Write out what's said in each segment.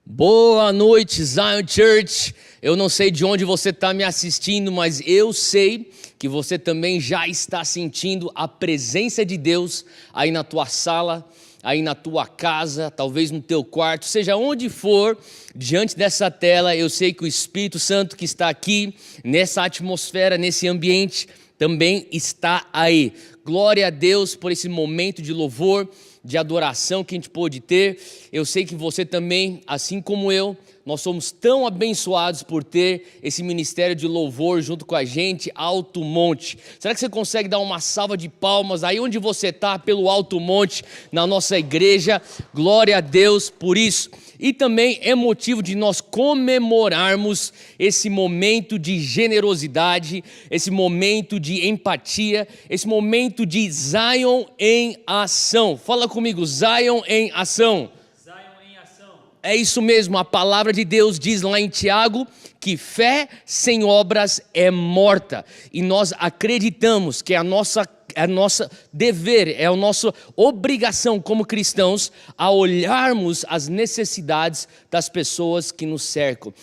Boa noite, Zion Church. Eu não sei de onde você está me assistindo, mas eu sei que você também já está sentindo a presença de Deus aí na tua sala, aí na tua casa, talvez no teu quarto, seja onde for, diante dessa tela. Eu sei que o Espírito Santo que está aqui, nessa atmosfera, nesse ambiente, também está aí. Glória a Deus por esse momento de louvor, de adoração que a gente pôde ter. Eu sei que você também, assim como eu, nós somos tão abençoados por ter esse ministério de louvor junto com a gente, Alto Monte. Será que você consegue dar uma salva de palmas aí onde você está, pelo Alto Monte, na nossa igreja? Glória a Deus por isso. E também é motivo de nós comemorarmos esse momento de generosidade, esse momento de empatia, esse momento de Zion em ação. Fala comigo, Zion em ação. É isso mesmo, a palavra de Deus diz lá em Tiago que fé sem obras é morta. E nós acreditamos que é a nossa dever, é a nossa obrigação como cristãos a olharmos as necessidades das pessoas que nos cercam.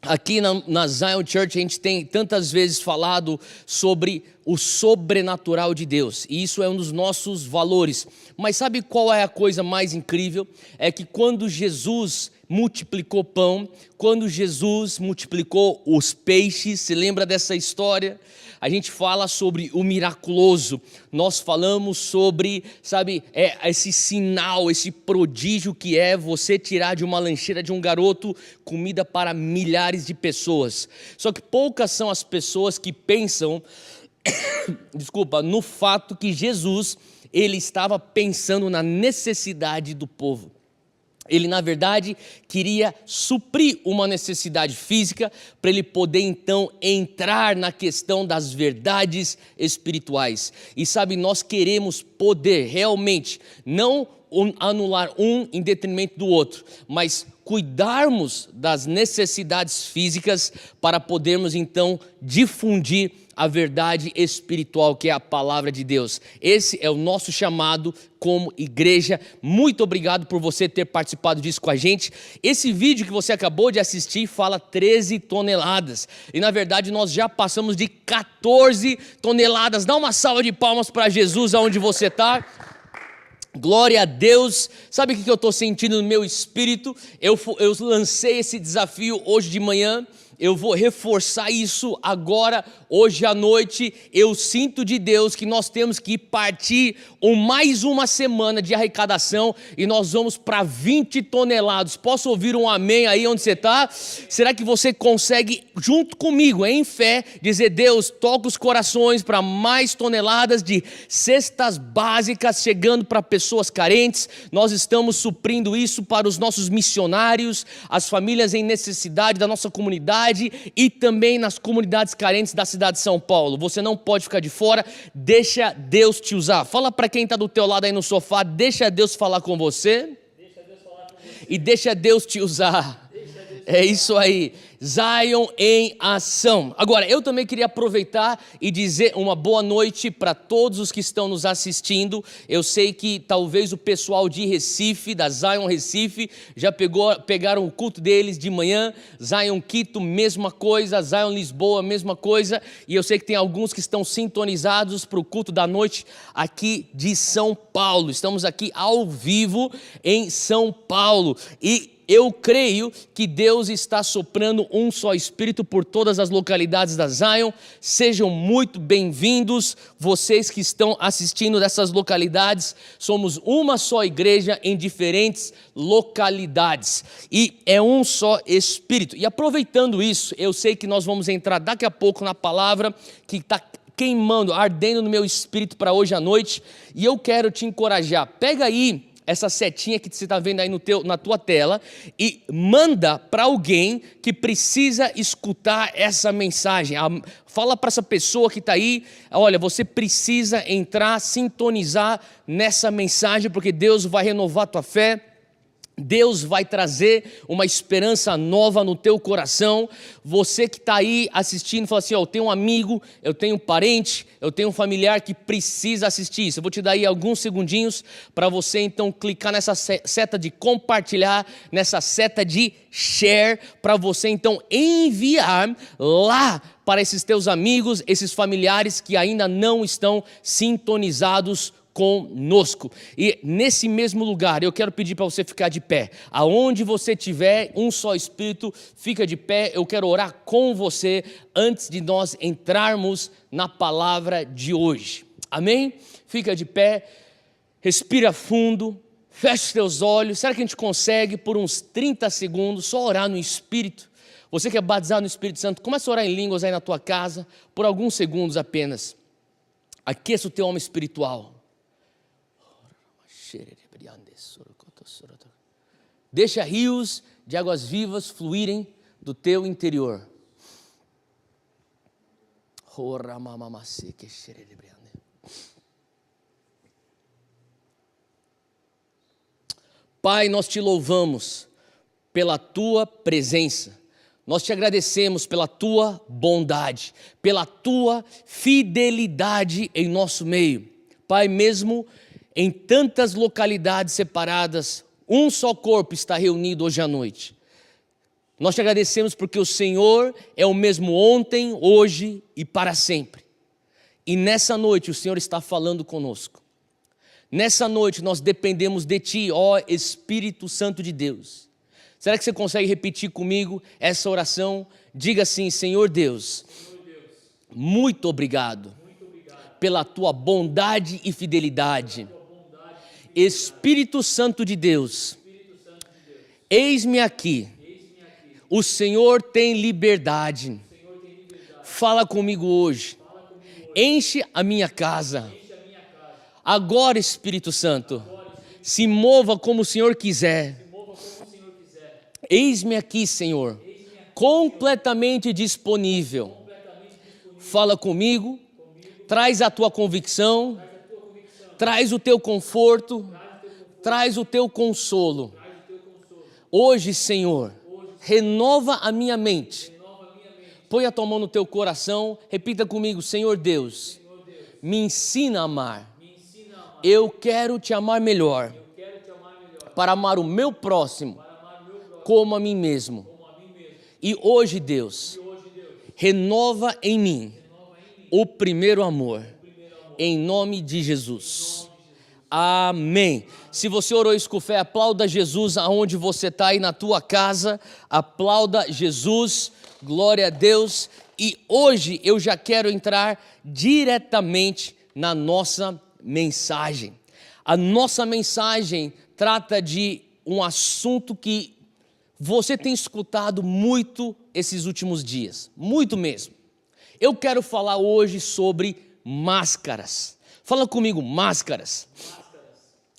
Aqui na Zion Church a gente tem tantas vezes falado sobre o sobrenatural de Deus, e isso é um dos nossos valores. Mas sabe qual é a coisa mais incrível? É que quando Jesus multiplicou pão, quando Jesus multiplicou os peixes, se lembra dessa história? A gente fala sobre o miraculoso, nós falamos sobre, esse sinal, esse prodígio que é você tirar de uma lancheira de um garoto comida para milhares de pessoas. Só que poucas são as pessoas que pensam, no fato que Jesus, ele estava pensando na necessidade do povo. Ele, na verdade, queria suprir uma necessidade física para ele poder, então, entrar na questão das verdades espirituais. E nós queremos poder realmente não anular um em detrimento do outro, mas cuidarmos das necessidades físicas para podermos, então, difundir a verdade espiritual que é a palavra de Deus. Esse é o nosso chamado como igreja. Muito obrigado por você ter participado disso com a gente. Esse vídeo que você acabou de assistir fala 13 toneladas. E na verdade nós já passamos de 14 toneladas. Dá uma salva de palmas para Jesus aonde você está. Glória a Deus. Sabe o que eu estou sentindo no meu espírito? Eu lancei esse desafio hoje de manhã. Eu vou reforçar isso agora, hoje à noite. Eu sinto de Deus que nós temos que partir mais uma semana de arrecadação e nós vamos para 20 toneladas. Posso ouvir um amém aí onde você está? Será que você consegue, junto comigo, em fé, dizer: Deus, toca os corações para mais toneladas de cestas básicas chegando para pessoas carentes? Nós estamos suprindo isso para os nossos missionários, as famílias em necessidade da nossa comunidade, e também nas comunidades carentes da cidade de São Paulo. Você não pode ficar de fora, deixa Deus te usar. Fala para quem está do teu lado aí no sofá, deixa Deus falar com você, e deixa Deus te usar. É isso aí, Zion em ação. Agora, eu também queria aproveitar e dizer uma boa noite para todos os que estão nos assistindo. Eu sei que talvez o pessoal de Recife, da Zion Recife, já pegaram o culto deles de manhã. Zion Quito, mesma coisa. Zion Lisboa, mesma coisa. E eu sei que tem alguns que estão sintonizados para o culto da noite aqui de São Paulo. Estamos aqui ao vivo em São Paulo. E eu creio que Deus está soprando um só Espírito por todas as localidades da Zion. Sejam muito bem-vindos, vocês que estão assistindo dessas localidades. Somos uma só igreja em diferentes localidades e é um só Espírito. E aproveitando isso, eu sei que nós vamos entrar daqui a pouco na palavra que está queimando, ardendo no meu espírito para hoje à noite. E eu quero te encorajar, pega aí essa setinha que você está vendo aí na tua tela e manda para alguém que precisa escutar essa mensagem. Fala para essa pessoa que está aí: olha, você precisa entrar, sintonizar nessa mensagem, porque Deus vai renovar a tua fé. Deus vai trazer uma esperança nova no teu coração. Você que está aí assistindo, fala assim, eu tenho um amigo, eu tenho um parente, eu tenho um familiar que precisa assistir isso. Eu vou te dar aí alguns segundinhos para você então clicar nessa seta de compartilhar, nessa seta de share, para você então enviar lá para esses teus amigos, esses familiares que ainda não estão sintonizados conosco. E nesse mesmo lugar, eu quero pedir para você ficar de pé. Aonde você tiver um só Espírito, fica de pé. Eu quero orar com você antes de nós entrarmos na palavra de hoje. Amém? Fica de pé, respira fundo, fecha os teus olhos. Será que a gente consegue por uns 30 segundos só orar no Espírito? Você que é batizado no Espírito Santo, começa a orar em línguas aí na tua casa, por alguns segundos apenas. Aqueça o teu homem espiritual. Deixa rios de águas vivas fluírem do teu interior. Pai, nós te louvamos pela tua presença. Nós te agradecemos pela tua bondade, pela tua fidelidade em nosso meio. Pai, mesmo em tantas localidades separadas, um só corpo está reunido hoje à noite. Nós te agradecemos porque o Senhor é o mesmo ontem, hoje e para sempre. E nessa noite o Senhor está falando conosco. Nessa noite nós dependemos de Ti, ó Espírito Santo de Deus. Será que você consegue repetir comigo essa oração? Diga assim, Senhor Deus, muito obrigado pela Tua bondade e fidelidade. Espírito Santo de Deus, eis-me aqui, o Senhor tem liberdade, fala comigo hoje, enche a minha casa, agora Espírito Santo, se mova como o Senhor quiser, eis-me aqui Senhor, completamente disponível, fala comigo, traz a tua convicção, traz o teu conforto, traz o teu consolo. Hoje, Senhor, renova a minha mente. Põe a tua mão no teu coração, repita comigo, Senhor Deus, me ensina a amar. Eu quero te amar melhor, para amar o meu próximo como a mim mesmo. E hoje, Deus, renova em mim o primeiro amor. Em nome de Jesus. Amém. Se você orou isso com fé, aplauda Jesus aonde você está aí na tua casa. Aplauda Jesus. Glória a Deus. E hoje eu já quero entrar diretamente na nossa mensagem. A nossa mensagem trata de um assunto que você tem escutado muito esses últimos dias. Muito mesmo. Eu quero falar hoje sobre máscaras. Fala comigo, máscaras.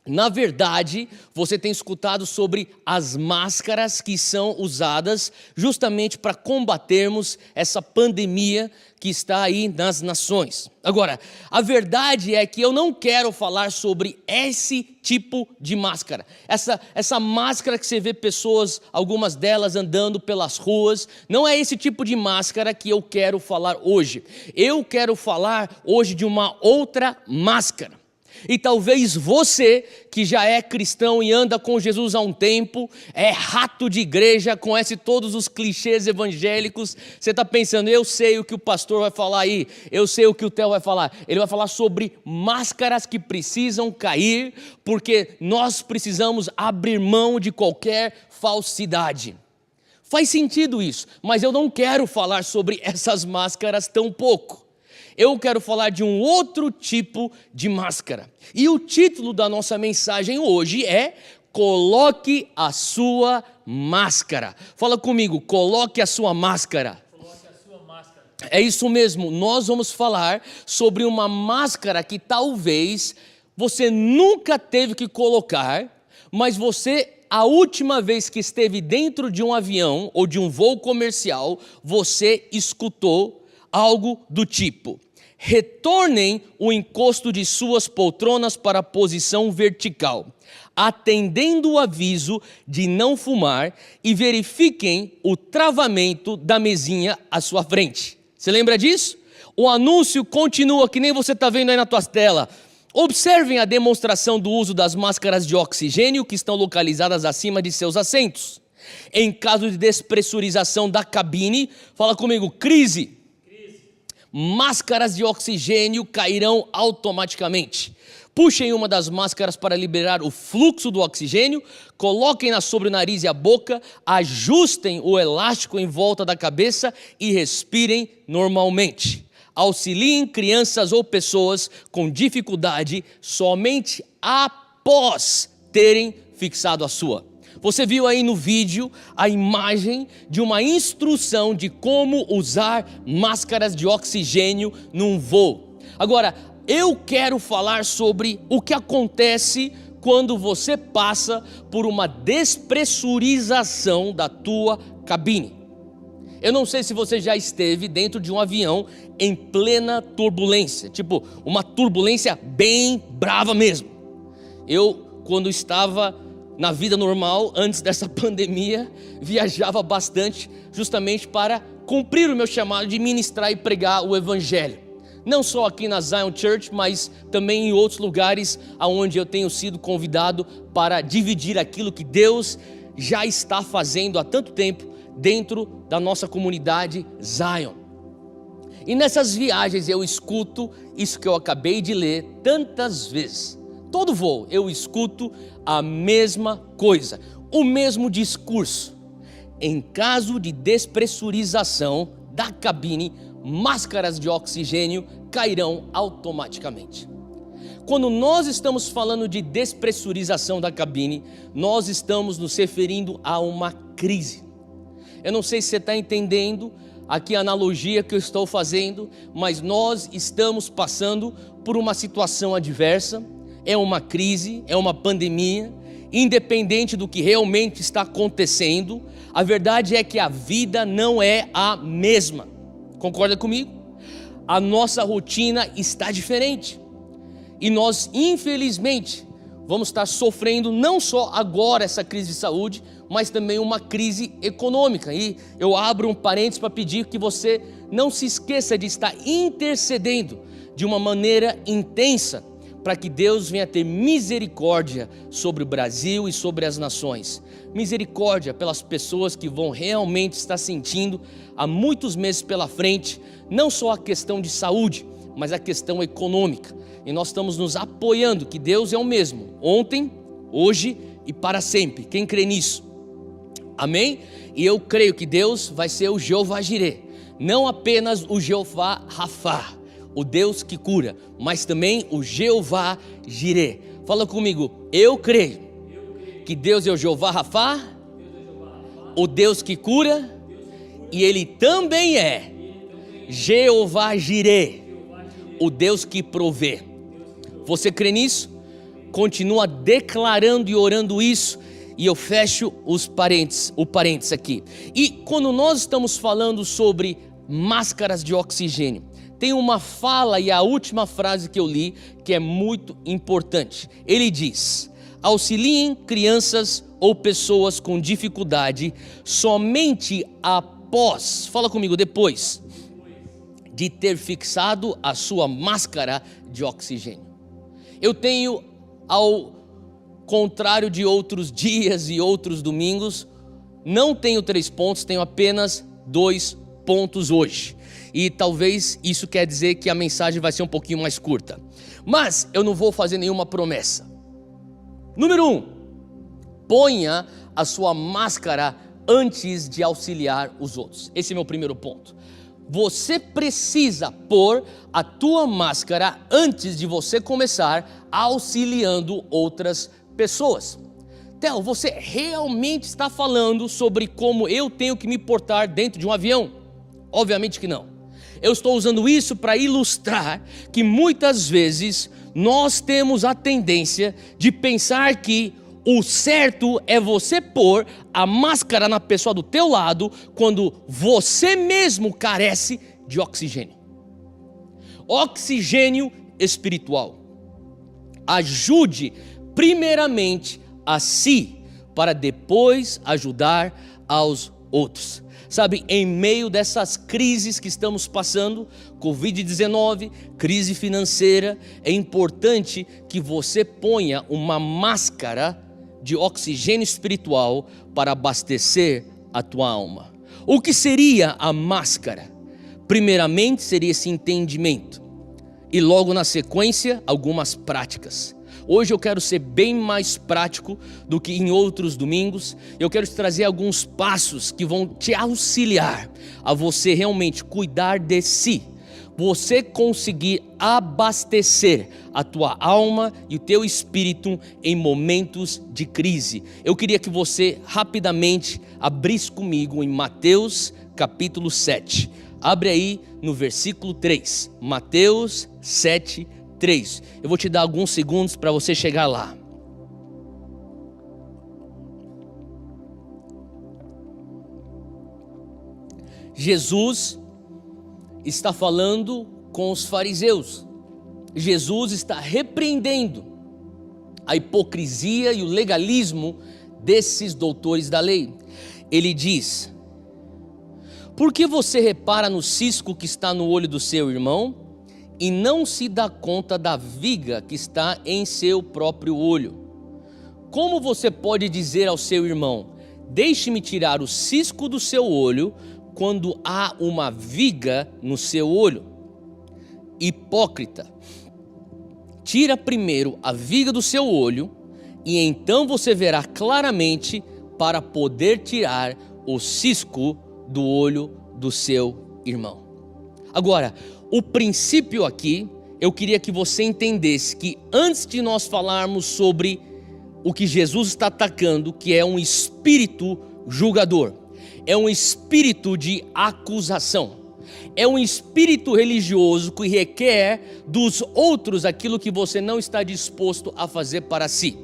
Na verdade, você tem escutado sobre as máscaras que são usadas justamente para combatermos essa pandemia que está aí nas nações. Agora, a verdade é que eu não quero falar sobre esse tipo de máscara. Essa máscara que você vê pessoas, algumas delas andando pelas ruas, não é esse tipo de máscara que eu quero falar hoje. Eu quero falar hoje de uma outra máscara. E talvez você, que já é cristão e anda com Jesus há um tempo, é rato de igreja, conhece todos os clichês evangélicos, você está pensando, eu sei o que o pastor vai falar aí, eu sei o que o Theo vai falar. Ele vai falar sobre máscaras que precisam cair, porque nós precisamos abrir mão de qualquer falsidade. Faz sentido isso, mas eu não quero falar sobre essas máscaras tão pouco. Eu quero falar de um outro tipo de máscara. E o título da nossa mensagem hoje é Coloque a sua máscara. Fala comigo, coloque a sua máscara. Coloque a sua máscara. É isso mesmo, nós vamos falar sobre uma máscara que talvez você nunca teve que colocar, mas você, a última vez que esteve dentro de um avião ou de um voo comercial, você escutou algo do tipo: retornem o encosto de suas poltronas para a posição vertical, atendendo o aviso de não fumar e verifiquem o travamento da mesinha à sua frente. Você lembra disso? O anúncio continua, que nem você está vendo aí na tua tela. Observem a demonstração do uso das máscaras de oxigênio que estão localizadas acima de seus assentos. Em caso de despressurização da cabine, fala comigo, crise. Máscaras de oxigênio cairão automaticamente. Puxem uma das máscaras para liberar o fluxo do oxigênio, coloquem-na sobre o nariz e a boca, ajustem o elástico em volta da cabeça e respirem normalmente. Auxiliem crianças ou pessoas com dificuldade somente após terem fixado a sua. Você viu aí no vídeo a imagem de uma instrução de como usar máscaras de oxigênio num voo. Agora, eu quero falar sobre o que acontece quando você passa por uma despressurização da tua cabine. Eu não sei se você já esteve dentro de um avião em plena turbulência, tipo uma turbulência bem brava mesmo. Eu, quando estava na vida normal, antes dessa pandemia, viajava bastante justamente para cumprir o meu chamado de ministrar e pregar o evangelho. Não só aqui na Zion Church, mas também em outros lugares onde eu tenho sido convidado para dividir aquilo que Deus já está fazendo há tanto tempo dentro da nossa comunidade Zion. E nessas viagens eu escuto isso que eu acabei de ler tantas vezes. Todo voo eu escuto a mesma coisa, o mesmo discurso. Em caso de despressurização da cabine, máscaras de oxigênio cairão automaticamente. Quando nós estamos falando de despressurização da cabine, nós estamos nos referindo a uma crise. Eu não sei se você está entendendo aqui a analogia que eu estou fazendo, mas nós estamos passando por uma situação adversa. É uma crise, é uma pandemia, independente do que realmente está acontecendo, a verdade é que a vida não é a mesma. Concorda comigo? A nossa rotina está diferente. E nós, infelizmente, vamos estar sofrendo não só agora essa crise de saúde, mas também uma crise econômica. E eu abro um parênteses para pedir que você não se esqueça de estar intercedendo de uma maneira intensa, para que Deus venha ter misericórdia sobre o Brasil e sobre as nações. Misericórdia pelas pessoas que vão realmente estar sentindo há muitos meses pela frente, não só a questão de saúde, mas a questão econômica. E nós estamos nos apoiando que Deus é o mesmo, ontem, hoje e para sempre. Quem crê nisso? Amém? E eu creio que Deus vai ser o Jeová Jireh, não apenas o Jeová Rafá, o Deus que cura, mas também o Jeová Jireh. Fala comigo, eu creio que Deus é o Jeová Rafá, o Deus que cura, e Ele também é Jeová Jireh, o Deus que provê. Você crê nisso? Continua declarando e orando isso, e eu fecho o parênteses aqui. E quando nós estamos falando sobre máscaras de oxigênio, tem uma fala e a última frase que eu li que é muito importante. Ele diz: auxiliem crianças ou pessoas com dificuldade somente após, fala comigo, depois de ter fixado a sua máscara de oxigênio. Eu tenho, ao contrário de outros dias e outros domingos, não tenho 3 pontos, tenho apenas 2 pontos hoje. E talvez isso quer dizer que a mensagem vai ser um pouquinho mais curta. Mas eu não vou fazer nenhuma promessa. Número 1, ponha a sua máscara antes de auxiliar os outros. Esse é meu primeiro ponto. Você precisa pôr a tua máscara antes de você começar auxiliando outras pessoas. Theo, você realmente está falando sobre como eu tenho que me portar dentro de um avião? Obviamente que não. Eu estou usando isso para ilustrar que muitas vezes nós temos a tendência de pensar que o certo é você pôr a máscara na pessoa do teu lado quando você mesmo carece de oxigênio. Oxigênio espiritual. Ajude primeiramente a si, para depois ajudar aos outros. Sabe, em meio dessas crises que estamos passando, Covid-19, crise financeira, é importante que você ponha uma máscara de oxigênio espiritual para abastecer a tua alma. O que seria a máscara? Primeiramente seria esse entendimento e logo na sequência algumas práticas. Hoje eu quero ser bem mais prático do que em outros domingos. Eu quero te trazer alguns passos que vão te auxiliar a você realmente cuidar de si. Você conseguir abastecer a tua alma e o teu espírito em momentos de crise. Eu queria que você rapidamente abrisse comigo em Mateus capítulo 7. Abre aí no versículo 3. Mateus 7, 3. Eu vou te dar alguns segundos para você chegar lá. Jesus está falando com os fariseus. Jesus está repreendendo a hipocrisia e o legalismo desses doutores da lei. Ele diz: por que você repara no cisco que está no olho do seu irmão e não se dá conta da viga que está em seu próprio olho? Como você pode dizer ao seu irmão: deixe-me tirar o cisco do seu olho, quando há uma viga no seu olho? Hipócrita, tira primeiro a viga do seu olho, e então você verá claramente para poder tirar o cisco do olho do seu irmão. Agora, o princípio aqui, eu queria que você entendesse que antes de nós falarmos sobre o que Jesus está atacando, que é um espírito julgador, é um espírito de acusação, é um espírito religioso que requer dos outros aquilo que você não está disposto a fazer para si.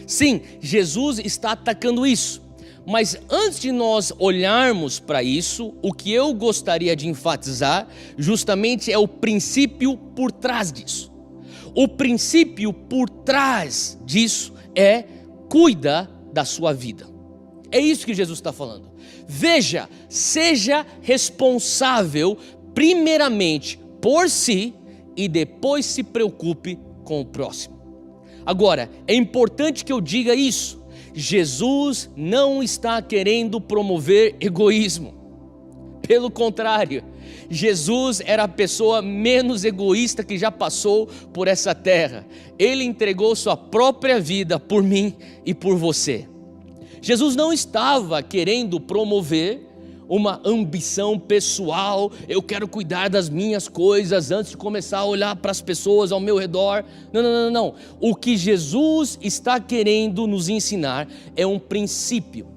Sim, Jesus está atacando isso. Mas antes de nós olharmos para isso, o que eu gostaria de enfatizar justamente é o princípio por trás disso. O princípio por trás disso é: cuida da sua vida. É isso que Jesus está falando. Veja, seja responsável primeiramente por si e depois se preocupe com o próximo. Agora, é importante que eu diga isso. Jesus não está querendo promover egoísmo. Pelo contrário, Jesus era a pessoa menos egoísta que já passou por essa terra. Ele entregou sua própria vida por mim e por você. Jesus não estava querendo promover uma ambição pessoal. Eu quero cuidar das minhas coisas antes de começar a olhar para as pessoas ao meu redor. Não. O que Jesus está querendo nos ensinar é um princípio.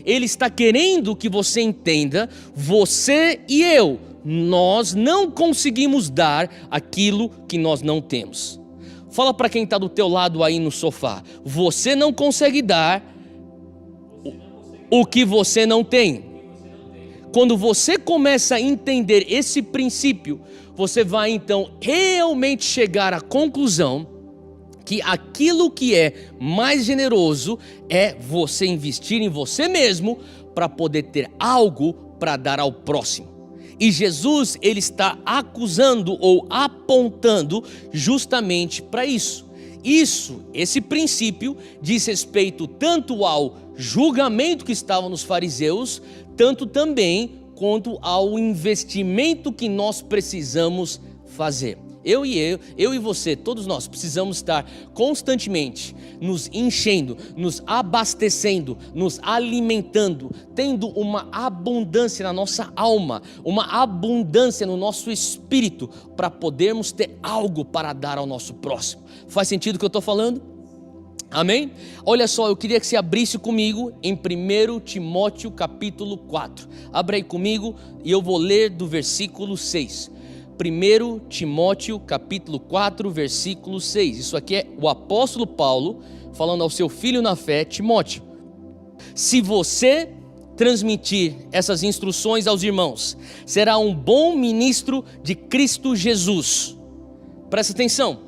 Ele está querendo que você entenda: você e eu, nós não conseguimos dar aquilo que nós não temos. Fala para quem está do teu lado aí no sofá: você não consegue dar o que você não tem. Quando você começa a entender esse princípio, você vai então realmente chegar à conclusão que aquilo que é mais generoso é você investir em você mesmo para poder ter algo para dar ao próximo. E Jesus, ele está acusando ou apontando justamente para isso. Esse princípio diz respeito tanto ao julgamento que estava nos fariseus, tanto também quanto ao investimento que nós precisamos fazer. Eu e você, todos nós precisamos estar constantemente nos enchendo, nos abastecendo, nos alimentando, tendo uma abundância na nossa alma, uma abundância no nosso espírito, para podermos ter algo para dar ao nosso próximo. Faz sentido o que eu estou falando? Amém? Olha só, eu queria que você abrisse comigo em 1 Timóteo capítulo 4. Abra aí comigo e eu vou ler do versículo 6. 1 Timóteo capítulo 4, versículo 6. Isso aqui é o apóstolo Paulo falando ao seu filho na fé, Timóteo. Se você transmitir essas instruções aos irmãos, será um bom ministro de Cristo Jesus, Presta atenção.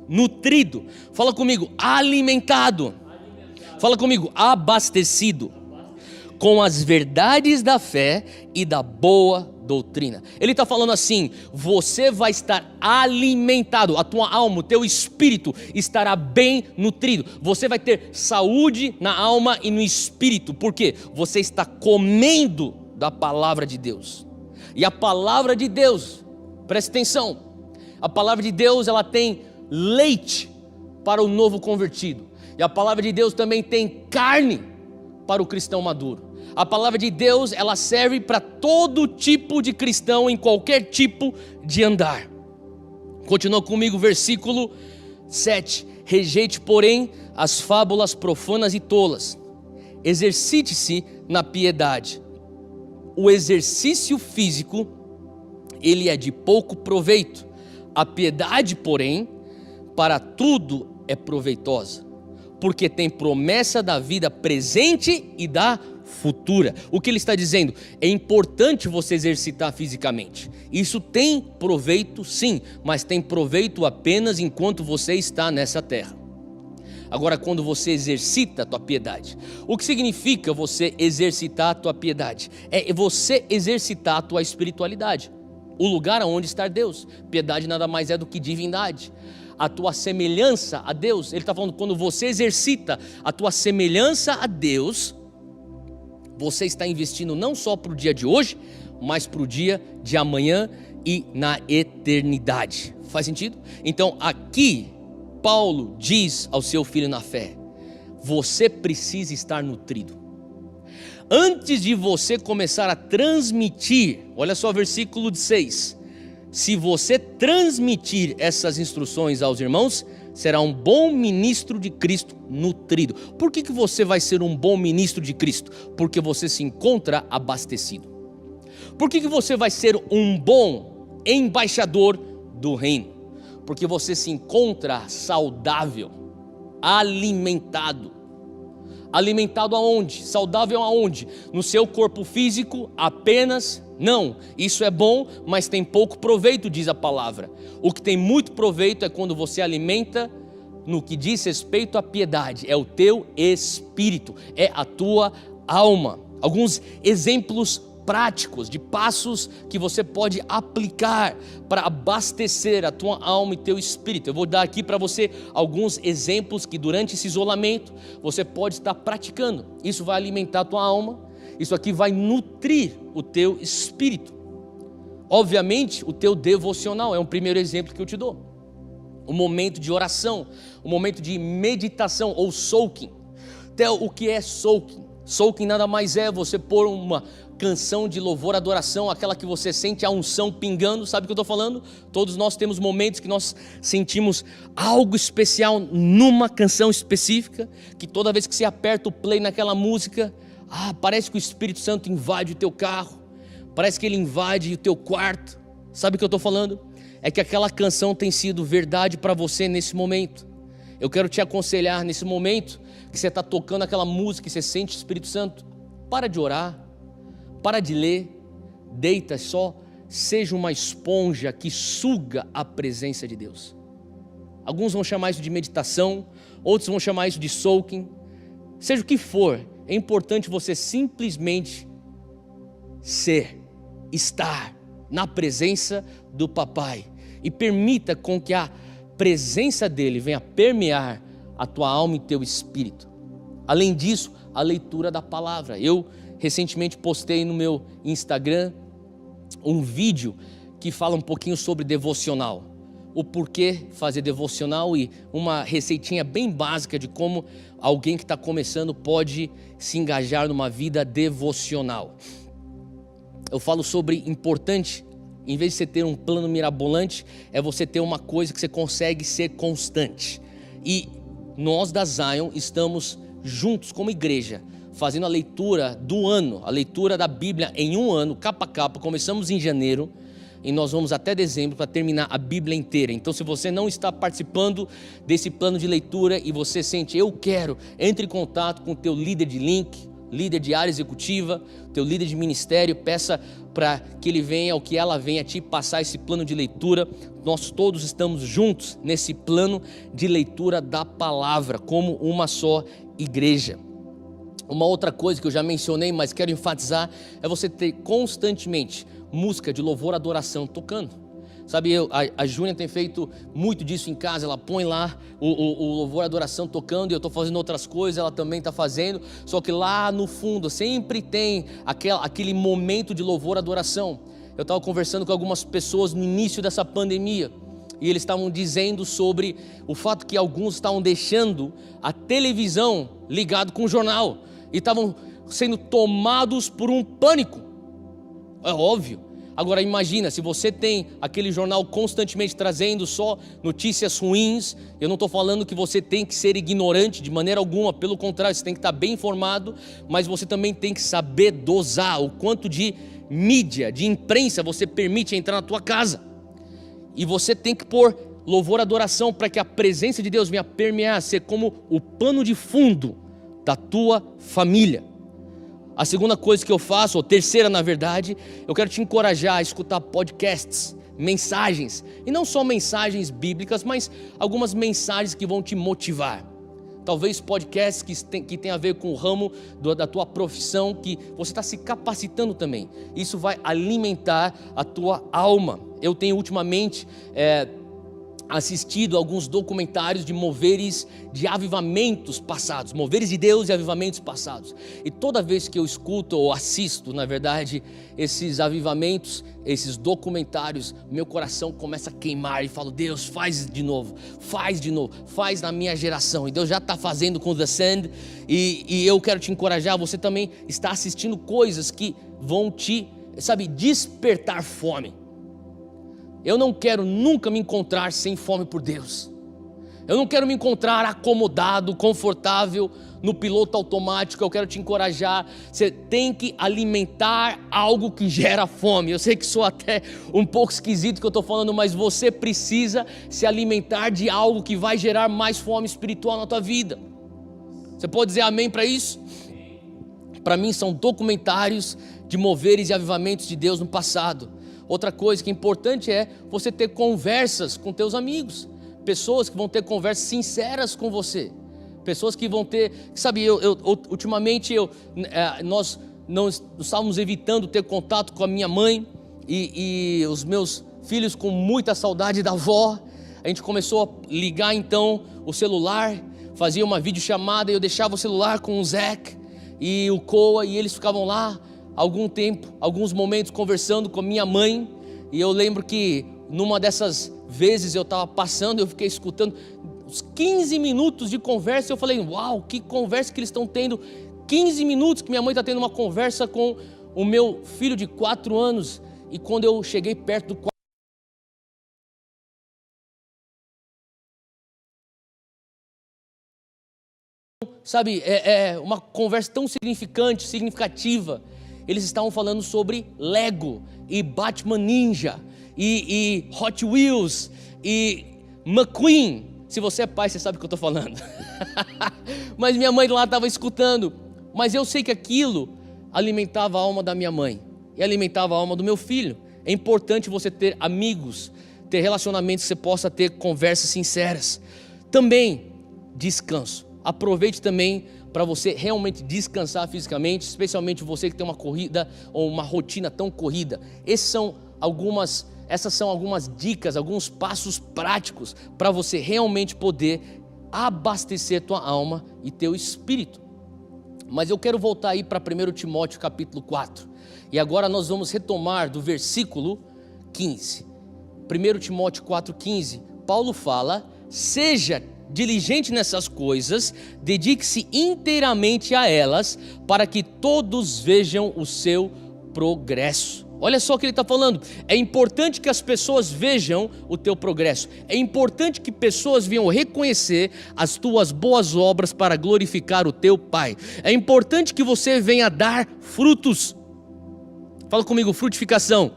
Nutrido. Fala comigo, alimentado. Fala comigo, abastecido com as verdades da fé e da boa doutrina. Ele está falando assim: você vai estar alimentado, a tua alma, o teu espírito estará bem nutrido. Você vai ter saúde na alma e no espírito, porque você está comendo da palavra de Deus. E a palavra de Deus, preste atenção, a palavra de Deus, ela tem leite para o novo convertido, e a palavra de Deus também tem carne para o cristão maduro. A palavra de Deus, ela serve para todo tipo de cristão, em qualquer tipo de andar. Continua comigo, versículo 7. Rejeite, porém, as fábulas profanas e tolas. Exercite-se na piedade. O exercício físico, ele é de pouco proveito. A piedade, porém, para tudo é proveitosa, porque tem promessa da vida presente e da futura. O que ele está dizendo? É importante você exercitar fisicamente. Isso tem proveito, sim, mas tem proveito apenas enquanto você está nessa terra. Agora, quando você exercita a tua piedade, o que significa você exercitar a tua piedade? É você exercitar a tua espiritualidade, o lugar onde está Deus. Piedade nada mais é do que divindade, a tua semelhança a Deus. Ele está falando, quando você exercita a tua semelhança a Deus, você está investindo não só para o dia de hoje, mas para o dia de amanhã e na eternidade. Faz sentido? Então aqui Paulo diz ao seu filho na fé: você precisa estar nutrido. Antes de você começar a transmitir, olha só o versículo 6. Se você transmitir essas instruções aos irmãos, será um bom ministro de Cristo nutrido. Por que você vai ser um bom ministro de Cristo? Porque você se encontra abastecido. Por que você vai ser um bom embaixador do reino? Porque você se encontra saudável, alimentado. Alimentado aonde? Saudável aonde? No seu corpo físico apenas? Não, isso é bom, mas tem pouco proveito, diz a palavra. O que tem muito proveito é quando você alimenta no que diz respeito à piedade. É o teu espírito, é a tua alma. Alguns exemplos práticos de passos que você pode aplicar para abastecer a tua alma e teu espírito. Eu vou dar aqui para você alguns exemplos que durante esse isolamento você pode estar praticando. Isso vai alimentar a tua alma, isso aqui vai nutrir o teu espírito. Obviamente, o teu devocional é um primeiro exemplo que eu te dou. Um momento de oração, um momento de meditação ou soaking. Até o que é soaking? Soaking nada mais é você pôr uma canção de louvor, adoração, aquela que você sente a unção pingando. Sabe o que eu estou falando? Todos nós temos momentos que nós sentimos algo especial numa canção específica, que toda vez que você aperta o play naquela música, parece que o Espírito Santo invade o teu carro, parece que ele invade o teu quarto. Sabe o que eu estou falando? É que aquela canção tem sido verdade para você nesse momento. Eu quero te aconselhar nesse momento que você está tocando aquela música e você sente o Espírito Santo, para de orar, para de ler, deita só, seja uma esponja que suga a presença de Deus. Alguns vão chamar isso de meditação, outros vão chamar isso de soaking. Seja o que for, é importante você simplesmente estar na presença do Papai, e permita com que a presença dele venha permear a tua alma e teu espírito. Além disso, a leitura da palavra. Eu recentemente postei no meu Instagram um vídeo que fala um pouquinho sobre devocional, o porquê fazer devocional e uma receitinha bem básica de como alguém que está começando pode se engajar numa vida devocional. Eu falo sobre importante, em vez de você ter um plano mirabolante, é você ter uma coisa que você consegue ser constante. E nós da Zion estamos juntos como igreja, fazendo a leitura do ano, a leitura da Bíblia em um ano, capa a capa. Começamos em janeiro e nós vamos até dezembro para terminar a Bíblia inteira. Então, se você não está participando desse plano de leitura e você sente, eu quero, entre em contato com o teu líder de link, líder de área executiva, teu líder de ministério, peça para que ele venha, ou que ela venha te passar esse plano de leitura. Nós todos estamos juntos nesse plano de leitura da palavra, como uma só igreja. Uma outra coisa que eu já mencionei, mas quero enfatizar, é você ter constantemente música de louvor, adoração tocando. Sabe, a Júnia tem feito muito disso em casa, ela põe lá o louvor, a adoração tocando, e eu estou fazendo outras coisas, ela também está fazendo, só que lá no fundo sempre tem aquele momento de louvor, adoração. Eu estava conversando com algumas pessoas no início dessa pandemia, e eles estavam dizendo sobre o fato que alguns estavam deixando a televisão ligado com o jornal, e estavam sendo tomados por um pânico. É óbvio. Agora imagina, se você tem aquele jornal constantemente trazendo só notícias ruins, eu não estou falando que você tem que ser ignorante de maneira alguma, pelo contrário, você tem que estar bem informado, mas você também tem que saber dosar o quanto de mídia, de imprensa você permite entrar na tua casa. E você tem que pôr louvor, adoração, para que a presença de Deus venha permear, ser como o pano de fundo da tua família. A segunda coisa que eu faço, ou terceira na verdade, eu quero te encorajar a escutar podcasts, mensagens, e não só mensagens bíblicas, mas algumas mensagens que vão te motivar. Talvez podcasts que tem a ver com o ramo da tua profissão, que você está se capacitando também. Isso vai alimentar a tua alma. Eu tenho ultimamente assistido alguns documentários de moveres de avivamentos passados, moveres de Deus e avivamentos passados. E toda vez que eu escuto ou assisto, na verdade, esses avivamentos, esses documentários, meu coração começa a queimar e falo: Deus, faz de novo, faz na minha geração. E Deus já está fazendo com The Sand, e eu quero te encorajar, você também está assistindo coisas que vão te, despertar fome. Eu não quero nunca me encontrar sem fome por Deus. Eu não quero me encontrar acomodado, confortável no piloto automático. Eu quero te encorajar. Você tem que alimentar algo que gera fome. Eu sei que sou até um pouco esquisito que eu estou falando, mas você precisa se alimentar de algo que vai gerar mais fome espiritual na tua vida. Você pode dizer amém para isso? Para mim são documentários de moveres e avivamentos de Deus no passado. Outra coisa que é importante é você ter conversas com teus amigos, pessoas que vão ter conversas sinceras com você, pessoas que vão ter, ultimamente nós não estávamos evitando ter contato com a minha mãe e os meus filhos com muita saudade da avó. A gente começou a ligar então o celular, fazia uma videochamada e eu deixava o celular com o Zach e o Coa, e eles ficavam lá algum tempo, alguns momentos conversando com a minha mãe. E eu lembro que numa dessas vezes eu estava passando, eu fiquei escutando uns 15 minutos de conversa. Eu falei: uau, que conversa que eles estão tendo. 15 minutos que minha mãe está tendo uma conversa com o meu filho de 4 anos. E quando eu cheguei perto do quarto, uma conversa tão significativa. Eles estavam falando sobre Lego e Batman Ninja e Hot Wheels e McQueen. Se você é pai, você sabe o que eu estou falando. Mas minha mãe lá estava escutando. Mas eu sei que aquilo alimentava a alma da minha mãe e alimentava a alma do meu filho. É importante você ter amigos, ter relacionamentos que você possa ter conversas sinceras. Também descanso. Aproveite também para você realmente descansar fisicamente, especialmente você que tem uma corrida ou uma rotina tão corrida. Essas são algumas dicas, alguns passos práticos para você realmente poder abastecer tua alma e teu espírito. Mas eu quero voltar aí para 1 Timóteo capítulo 4. E agora nós vamos retomar do versículo 15. 1 Timóteo 4,15, Paulo fala: seja diligente nessas coisas, dedique-se inteiramente a elas, para que todos vejam o seu progresso. Olha só o que ele está falando. É importante que as pessoas vejam o teu progresso. É importante que pessoas venham reconhecer as tuas boas obras para glorificar o teu Pai. É importante que você venha dar frutos. Fala comigo, frutificação.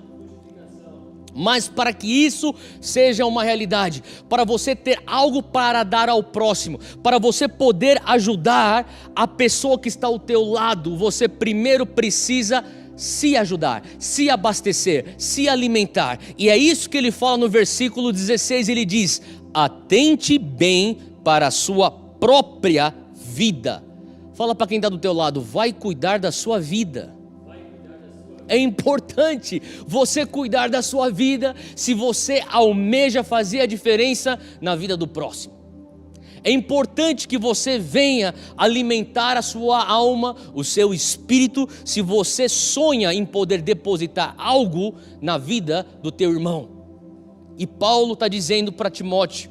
Mas para que isso seja uma realidade, para você ter algo para dar ao próximo, para você poder ajudar a pessoa que está ao teu lado, você primeiro precisa se ajudar, se abastecer, se alimentar. E é isso que ele fala no versículo 16, ele diz: atente bem para a sua própria vida. Fala para quem está do teu lado, vai cuidar da sua vida. É importante você cuidar da sua vida se você almeja fazer a diferença na vida do próximo. É importante que você venha alimentar a sua alma, o seu espírito, se você sonha em poder depositar algo na vida do teu irmão. E Paulo está dizendo para Timóteo: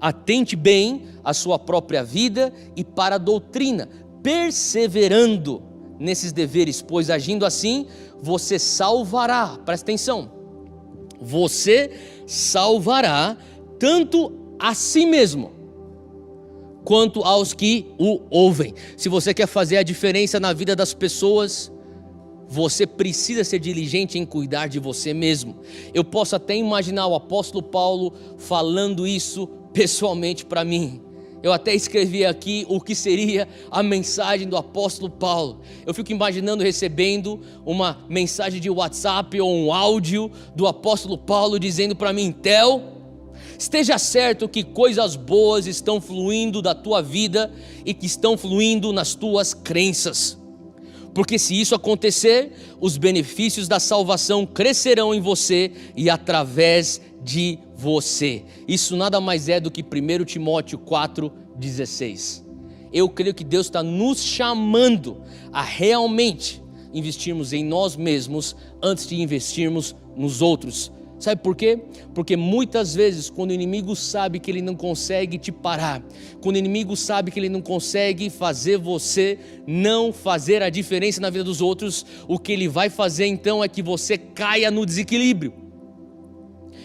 atente bem à sua própria vida e para a doutrina, perseverando nesses deveres, pois agindo assim, você salvará, presta atenção, você salvará tanto a si mesmo, quanto aos que o ouvem. Se você quer fazer a diferença na vida das pessoas, você precisa ser diligente em cuidar de você mesmo. Eu posso até imaginar o apóstolo Paulo falando isso pessoalmente para mim. Eu até escrevi aqui o que seria a mensagem do apóstolo Paulo. Eu fico imaginando recebendo uma mensagem de WhatsApp ou um áudio do apóstolo Paulo dizendo para mim: Theo, esteja certo que coisas boas estão fluindo da tua vida e que estão fluindo nas tuas crenças. Porque se isso acontecer, os benefícios da salvação crescerão em você e através de você. Isso nada mais é do que 1 Timóteo 4,16. Eu creio que Deus está nos chamando a realmente investirmos em nós mesmos antes de investirmos nos outros. Sabe por quê? Porque muitas vezes, quando o inimigo sabe que ele não consegue te parar, quando o inimigo sabe que ele não consegue fazer você não fazer a diferença na vida dos outros, o que ele vai fazer então é que você caia no desequilíbrio.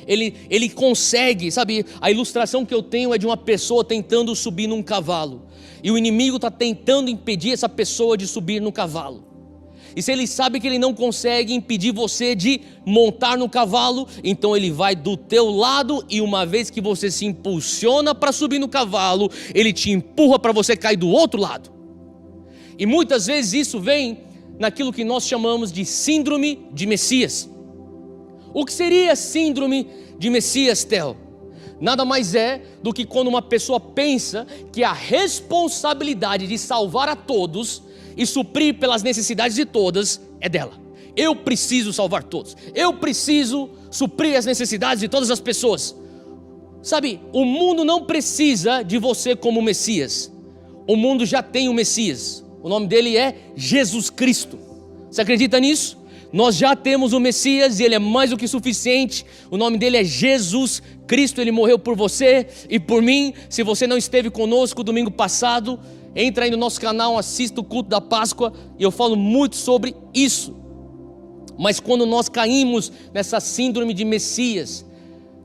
Ele consegue, sabe, a ilustração que eu tenho é de uma pessoa tentando subir num cavalo, e o inimigo está tentando impedir essa pessoa de subir no cavalo. E se ele sabe que ele não consegue impedir você de montar no cavalo, então ele vai do teu lado, e uma vez que você se impulsiona para subir no cavalo, ele te empurra para você cair do outro lado. E muitas vezes isso vem naquilo que nós chamamos de síndrome de Messias. O que seria síndrome de Messias, Theo? Nada mais é do que quando uma pessoa pensa que a responsabilidade de salvar a todos e suprir pelas necessidades de todas é dela. Eu preciso salvar todos, eu preciso suprir as necessidades de todas as pessoas. Sabe, o mundo não precisa de você como Messias. O mundo já tem o Messias. O nome dele é Jesus Cristo. Você acredita nisso? Nós já temos o Messias e ele é mais do que suficiente. O nome dele é Jesus Cristo. Ele morreu por você e por mim. Se você não esteve conosco domingo passado, entra aí no nosso canal, assista o culto da Páscoa, e eu falo muito sobre isso. Mas quando nós caímos nessa síndrome de Messias,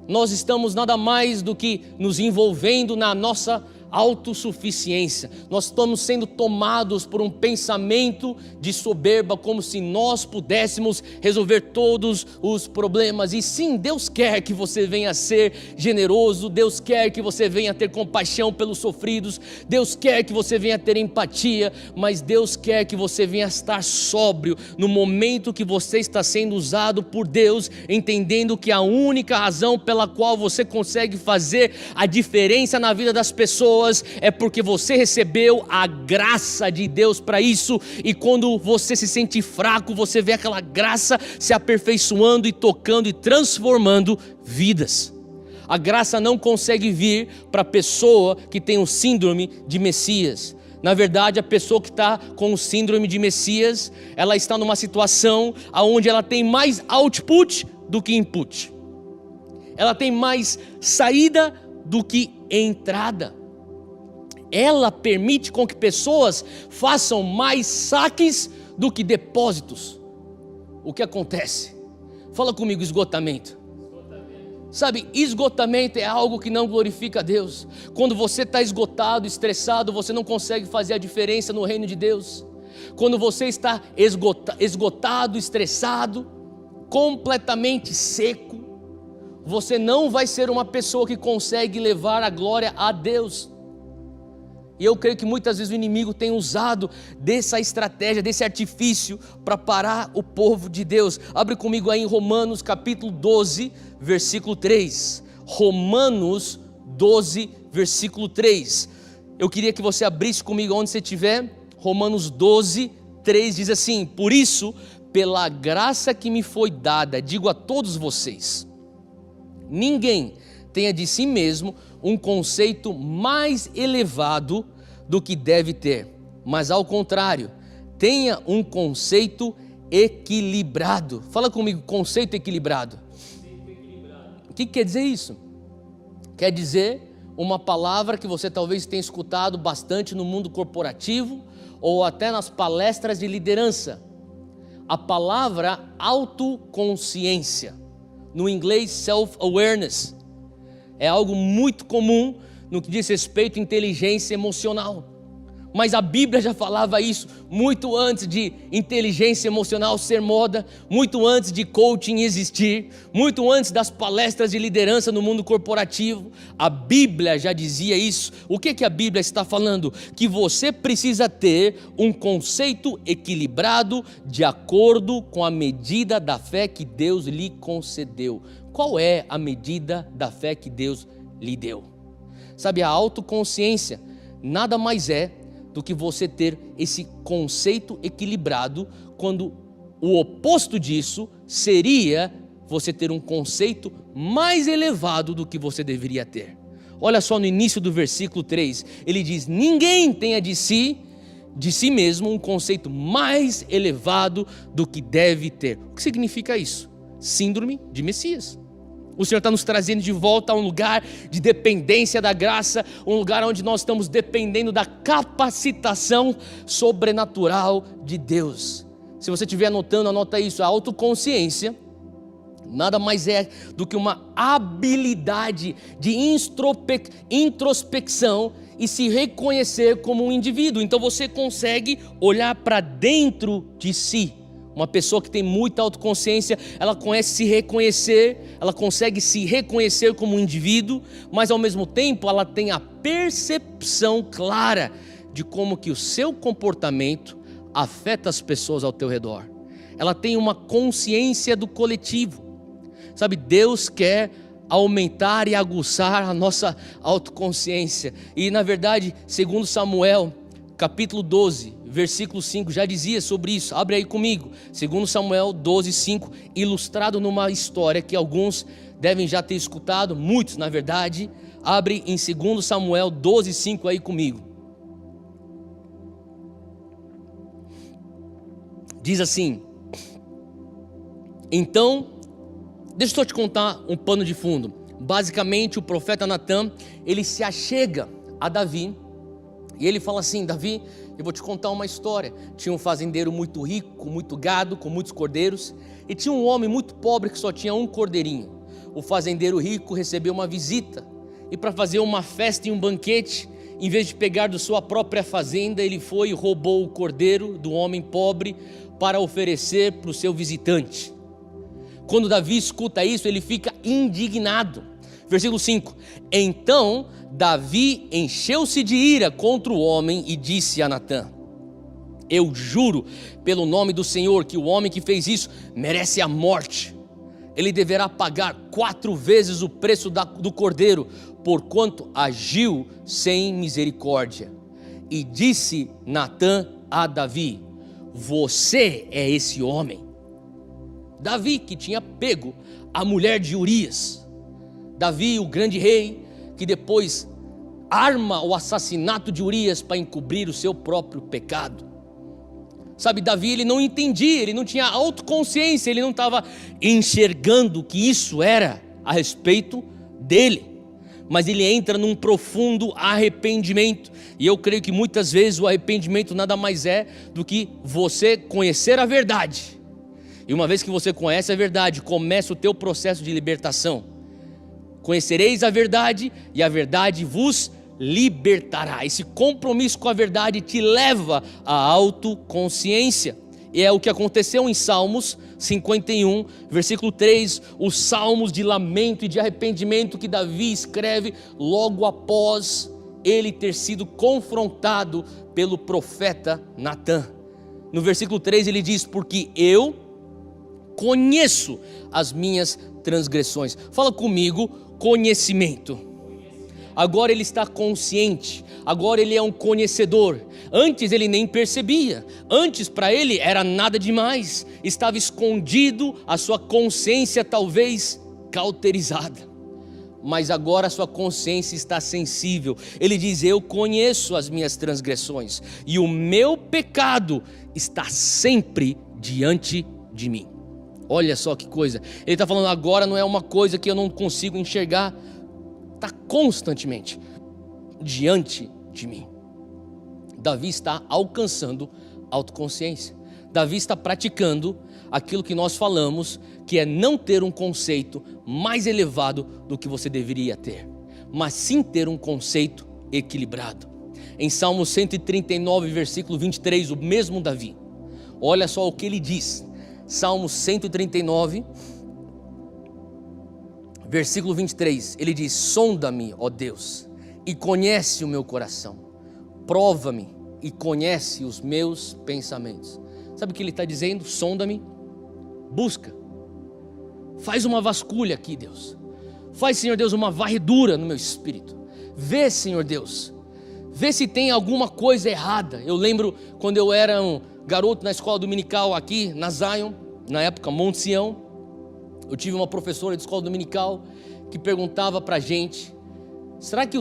nós estamos nada mais do que nos envolvendo na nossa autossuficiência. Nós estamos sendo tomados por um pensamento de soberba, como se nós pudéssemos resolver todos os problemas. E sim, Deus quer que você venha a ser generoso, Deus quer que você venha a ter compaixão pelos sofridos, Deus quer que você venha a ter empatia, mas Deus quer que você venha a estar sóbrio no momento que você está sendo usado por Deus, entendendo que a única razão pela qual você consegue fazer a diferença na vida das pessoas é porque você recebeu a graça de Deus para isso. E quando você se sente fraco, você vê aquela graça se aperfeiçoando e tocando e transformando vidas. A graça não consegue vir para a pessoa que tem o síndrome de Messias. Na verdade, a pessoa que está com o síndrome de Messias, ela está numa situação onde ela tem mais output do que input. Ela tem mais saída do que entrada. Ela permite com que pessoas façam mais saques do que depósitos. O que acontece? Fala comigo, esgotamento. Sabe, esgotamento é algo que não glorifica a Deus. Quando você está esgotado, estressado, você não consegue fazer a diferença no reino de Deus. Quando você está esgotado, estressado, completamente seco, você não vai ser uma pessoa que consegue levar a glória a Deus. E eu creio que muitas vezes o inimigo tem usado dessa estratégia, desse artifício para parar o povo de Deus. Abre comigo aí em Romanos capítulo 12, versículo 3. Romanos 12, versículo 3. Eu queria que você abrisse comigo onde você estiver. Romanos 12, 3 diz assim: por isso, pela graça que me foi dada, digo a todos vocês, ninguém tenha de si mesmo um conceito mais elevado do que deve ter, mas ao contrário, tenha um conceito equilibrado. Fala comigo, conceito equilibrado. O que quer dizer isso? Quer dizer uma palavra que você talvez tenha escutado bastante no mundo corporativo ou até nas palestras de liderança. A palavra autoconsciência, no inglês self-awareness, é algo muito comum no que diz respeito à inteligência emocional. Mas a Bíblia já falava isso muito antes de inteligência emocional ser moda, muito antes de coaching existir, muito antes das palestras de liderança no mundo corporativo. A Bíblia já dizia isso. O que a Bíblia está falando? Que você precisa ter um conceito equilibrado de acordo com a medida da fé que Deus lhe concedeu. Qual é a medida da fé que Deus lhe deu? Sabe, a autoconsciência nada mais é do que você ter esse conceito equilibrado, quando o oposto disso seria você ter um conceito mais elevado do que você deveria ter. Olha só no início do versículo 3, ele diz: ninguém tenha de si mesmo um conceito mais elevado do que deve ter. O que significa isso? Síndrome de Messias. O Senhor está nos trazendo de volta a um lugar de dependência da graça, um lugar onde nós estamos dependendo da capacitação sobrenatural de Deus. Se você estiver anotando, anota isso. A autoconsciência nada mais é do que uma habilidade de introspecção e se reconhecer como um indivíduo. Então você consegue olhar para dentro de si. Uma pessoa que tem muita autoconsciência, ela consegue se reconhecer como um indivíduo, mas ao mesmo tempo ela tem a percepção clara de como que o seu comportamento afeta as pessoas ao teu redor. Ela tem uma consciência do coletivo. Sabe, Deus quer aumentar e aguçar a nossa autoconsciência. E na verdade, segundo Samuel, capítulo 12, versículo 5, já dizia sobre isso. Abre aí comigo, segundo Samuel 12, 5, ilustrado numa história que alguns devem já ter escutado, muitos na verdade. Abre em segundo Samuel 12, 5 aí comigo. Diz assim: então, deixa eu só te contar um pano de fundo. Basicamente, o profeta Natã, ele se achega a Davi, e ele fala assim: Davi, eu vou te contar uma história. Tinha um fazendeiro muito rico, com muito gado, com muitos cordeiros, e tinha um homem muito pobre que só tinha um cordeirinho. O fazendeiro rico recebeu uma visita, e para fazer uma festa e um banquete, em vez de pegar da sua própria fazenda, ele foi e roubou o cordeiro do homem pobre para oferecer para o seu visitante. Quando Davi escuta isso, ele fica indignado. Versículo 5: então Davi encheu-se de ira contra o homem e disse a Natã: eu juro pelo nome do Senhor que o homem que fez isso merece a morte. Ele deverá pagar 4 vezes o preço do cordeiro, porquanto agiu sem misericórdia. E disse Natã a Davi: você é esse homem. Davi, que tinha pego a mulher de Urias. Davi, o grande rei, que depois arma o assassinato de Urias para encobrir o seu próprio pecado. Sabe, Davi, ele não entendia, ele não tinha autoconsciência, ele não estava enxergando que isso era a respeito dele. Mas ele entra num profundo arrependimento. E eu creio que muitas vezes o arrependimento nada mais é do que você conhecer a verdade. E uma vez que você conhece a verdade, começa o teu processo de libertação. Conhecereis a verdade e a verdade vos libertará. Esse compromisso com a verdade te leva à autoconsciência. E é o que aconteceu em Salmos 51, versículo 3, os salmos de lamento e de arrependimento que Davi escreve logo após ele ter sido confrontado pelo profeta Natã. No versículo 3 ele diz: porque eu conheço as minhas transgressões. Fala comigo, conhecimento. Agora ele está consciente, agora ele é um conhecedor. Antes ele nem percebia, antes para ele era nada demais, estava escondido, a sua consciência talvez cauterizada. Mas agora a sua consciência está sensível. Ele diz: eu conheço as minhas transgressões e o meu pecado está sempre diante de mim. Olha só que coisa, ele está falando agora, não é uma coisa que eu não consigo enxergar, está constantemente diante de mim. Davi está alcançando autoconsciência. Davi está praticando aquilo que nós falamos, que é não ter um conceito mais elevado do que você deveria ter, mas sim ter um conceito equilibrado. Em Salmo 139, versículo 23, o mesmo Davi, olha só o que ele diz. Salmo 139, versículo 23, ele diz: sonda-me, ó Deus, e conhece o meu coração, prova-me e conhece os meus pensamentos. Sabe o que ele está dizendo? Sonda-me, busca, faz uma vasculha aqui, Deus, faz, Senhor Deus, uma varredura no meu espírito, vê, Senhor Deus, vê se tem alguma coisa errada. Eu lembro quando eu era um garoto na escola dominical aqui na Zion, na época Monte Sião, eu tive uma professora de escola dominical que perguntava pra gente: será que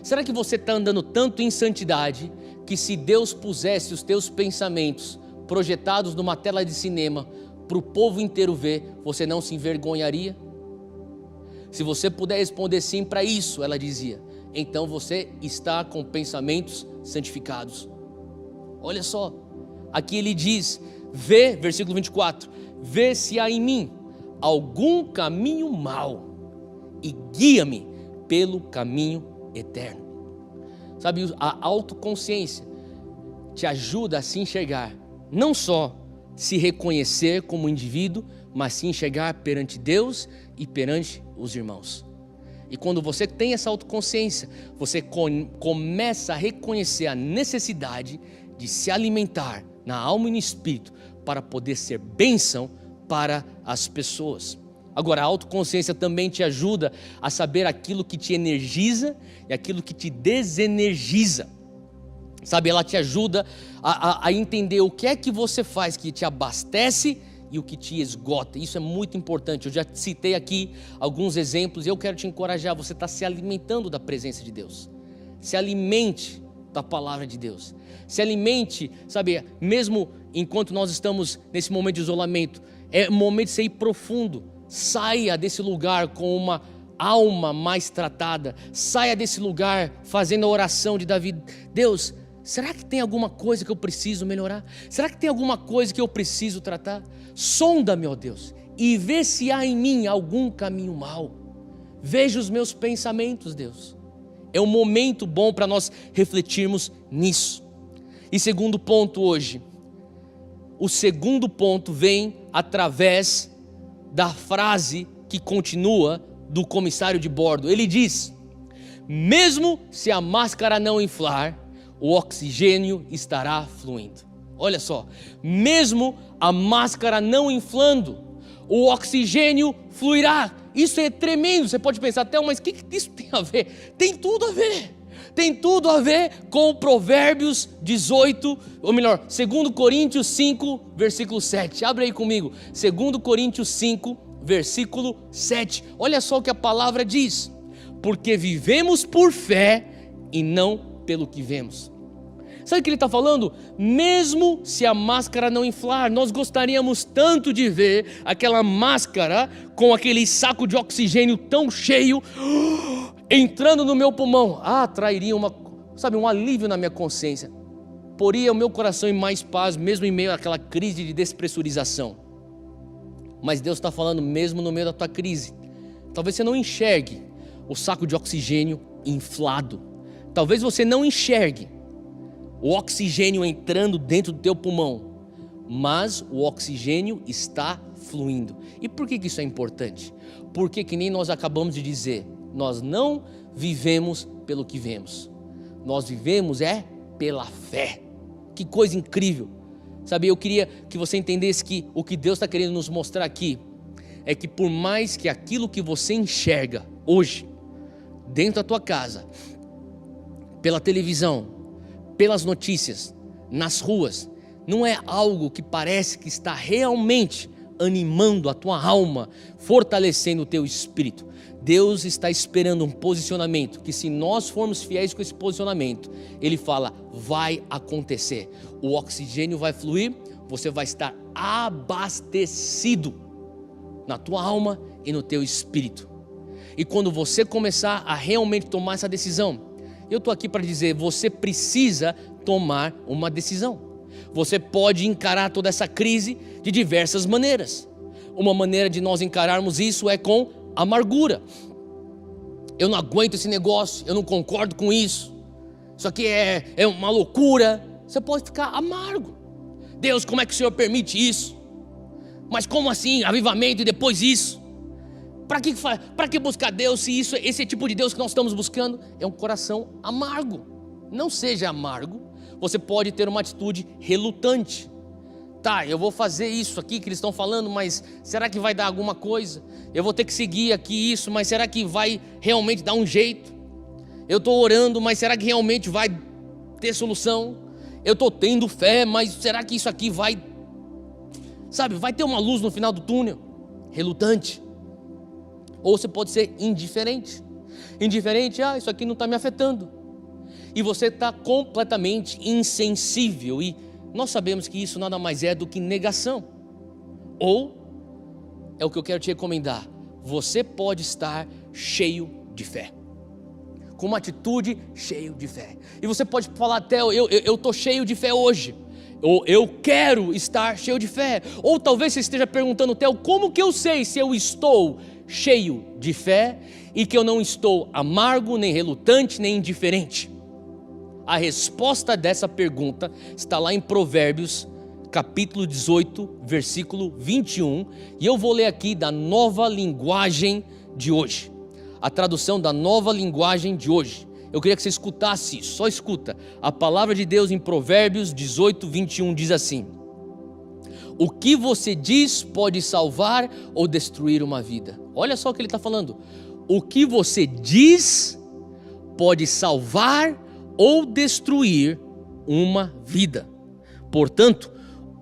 será que você está andando tanto em santidade que se Deus pusesse os teus pensamentos projetados numa tela de cinema para o povo inteiro ver, você não se envergonharia? Se você puder responder sim para isso, ela dizia, então você está com pensamentos santificados. Olha só, aqui ele diz: vê, versículo 24, vê se há em mim algum caminho mau e guia-me pelo caminho eterno. Sabe, a autoconsciência te ajuda a se enxergar, não só se reconhecer como indivíduo, mas se enxergar perante Deus e perante os irmãos. E quando você tem essa autoconsciência, você começa a reconhecer a necessidade de se alimentar na alma e no espírito para poder ser bênção para as pessoas. Agora, a autoconsciência também te ajuda a saber aquilo que te energiza e aquilo que te desenergiza. Sabe, ela te ajuda a entender o que é que você faz que te abastece e o que te esgota. Isso é muito importante. Eu já citei aqui alguns exemplos e eu quero te encorajar. Você está se alimentando da presença de Deus. Se alimente da palavra de Deus. Se alimente, sabe, mesmo enquanto nós estamos nesse momento de isolamento, é momento de você ir profundo. Saia desse lugar com uma alma mais tratada. Saia desse lugar fazendo a oração de Davi: Deus, será que tem alguma coisa que eu preciso melhorar? Será que tem alguma coisa que eu preciso tratar? Sonda-me, ó Deus, e vê se há em mim algum caminho mau. Veja os meus pensamentos, Deus. É um momento bom para nós refletirmos nisso. E segundo ponto hoje, o segundo ponto vem através da frase que continua do comissário de bordo. Ele diz: mesmo se a máscara não inflar, o oxigênio estará fluindo. Olha só, mesmo a máscara não inflando, o oxigênio fluirá. Isso é tremendo. Você pode pensar até, mas o que isso tem a ver? Tem tudo a ver. Tem tudo a ver com Provérbios 18, ou melhor, 2 Coríntios 5, versículo 7. Abre aí comigo, 2 Coríntios 5, versículo 7. Olha só o que a palavra diz: porque vivemos por fé e não pelo que vemos. Sabe o que ele está falando? Mesmo se a máscara não inflar, nós gostaríamos tanto de ver aquela máscara com aquele saco de oxigênio tão cheio entrando no meu pulmão. Trairia um alívio na minha consciência. Poria o meu coração em mais paz, mesmo em meio àquela crise de despressurização. Mas Deus está falando mesmo no meio da tua crise. Talvez você não enxergue o saco de oxigênio inflado. Talvez você não enxergue o oxigênio entrando dentro do teu pulmão. mas o oxigênio está fluindo. E por que isso é importante? Porque, que nem nós acabamos de dizer, nós não vivemos pelo que vemos, nós vivemos pela fé. Que coisa incrível! Sabe, eu queria que você entendesse que o que Deus está querendo nos mostrar aqui é que por mais que aquilo que você enxerga hoje, dentro da tua casa, pela televisão, pelas notícias, nas ruas, não é algo que parece que está realmente animando a tua alma, fortalecendo o teu espírito. Deus está esperando um posicionamento, que se nós formos fiéis com esse posicionamento, Ele fala, vai acontecer. O oxigênio vai fluir, você vai estar abastecido na tua alma e no teu espírito. E quando você começar a realmente tomar essa decisão, eu estou aqui para dizer, você precisa tomar uma decisão. Você pode encarar toda essa crise de diversas maneiras. Uma maneira de nós encararmos isso é com amargura. Eu não aguento esse negócio, eu não concordo com isso. Isso aqui é uma loucura. Você pode ficar amargo. Deus, como é que o Senhor permite isso? Mas como assim? Avivamento e depois isso? Para que buscar Deus se esse tipo de Deus que nós estamos buscando é um coração amargo? Não seja amargo. Você pode ter uma atitude relutante. Tá, eu vou fazer isso aqui que eles estão falando, mas será que vai dar alguma coisa? Eu vou ter que seguir aqui isso, mas será que vai realmente dar um jeito? Eu estou orando, mas será que realmente vai ter solução? Eu estou tendo fé, mas será que isso aqui vai ter uma luz no final do túnel? Relutante. Ou você pode ser indiferente. Indiferente, isso aqui não está me afetando. E você está completamente insensível. E nós sabemos que isso nada mais é do que negação. Ou, é o que eu quero te recomendar, você pode estar cheio de fé. Com uma atitude cheio de fé. E você pode falar até, eu estou cheio de fé hoje. Ou eu quero estar cheio de fé. Ou talvez você esteja perguntando, Theo, como que eu sei se eu estou cheio de fé e que eu não estou amargo, nem relutante, nem indiferente? A resposta dessa pergunta está lá em Provérbios, capítulo 18, versículo 21. E eu vou ler aqui da Nova Linguagem de hoje. A tradução da Nova Linguagem de hoje. Eu queria que você escutasse isso, só escuta. A palavra de Deus em Provérbios 18, 21 diz assim: o que você diz pode salvar ou destruir uma vida. Olha só o que ele está falando. O que você diz pode salvar ou destruir uma vida. Portanto,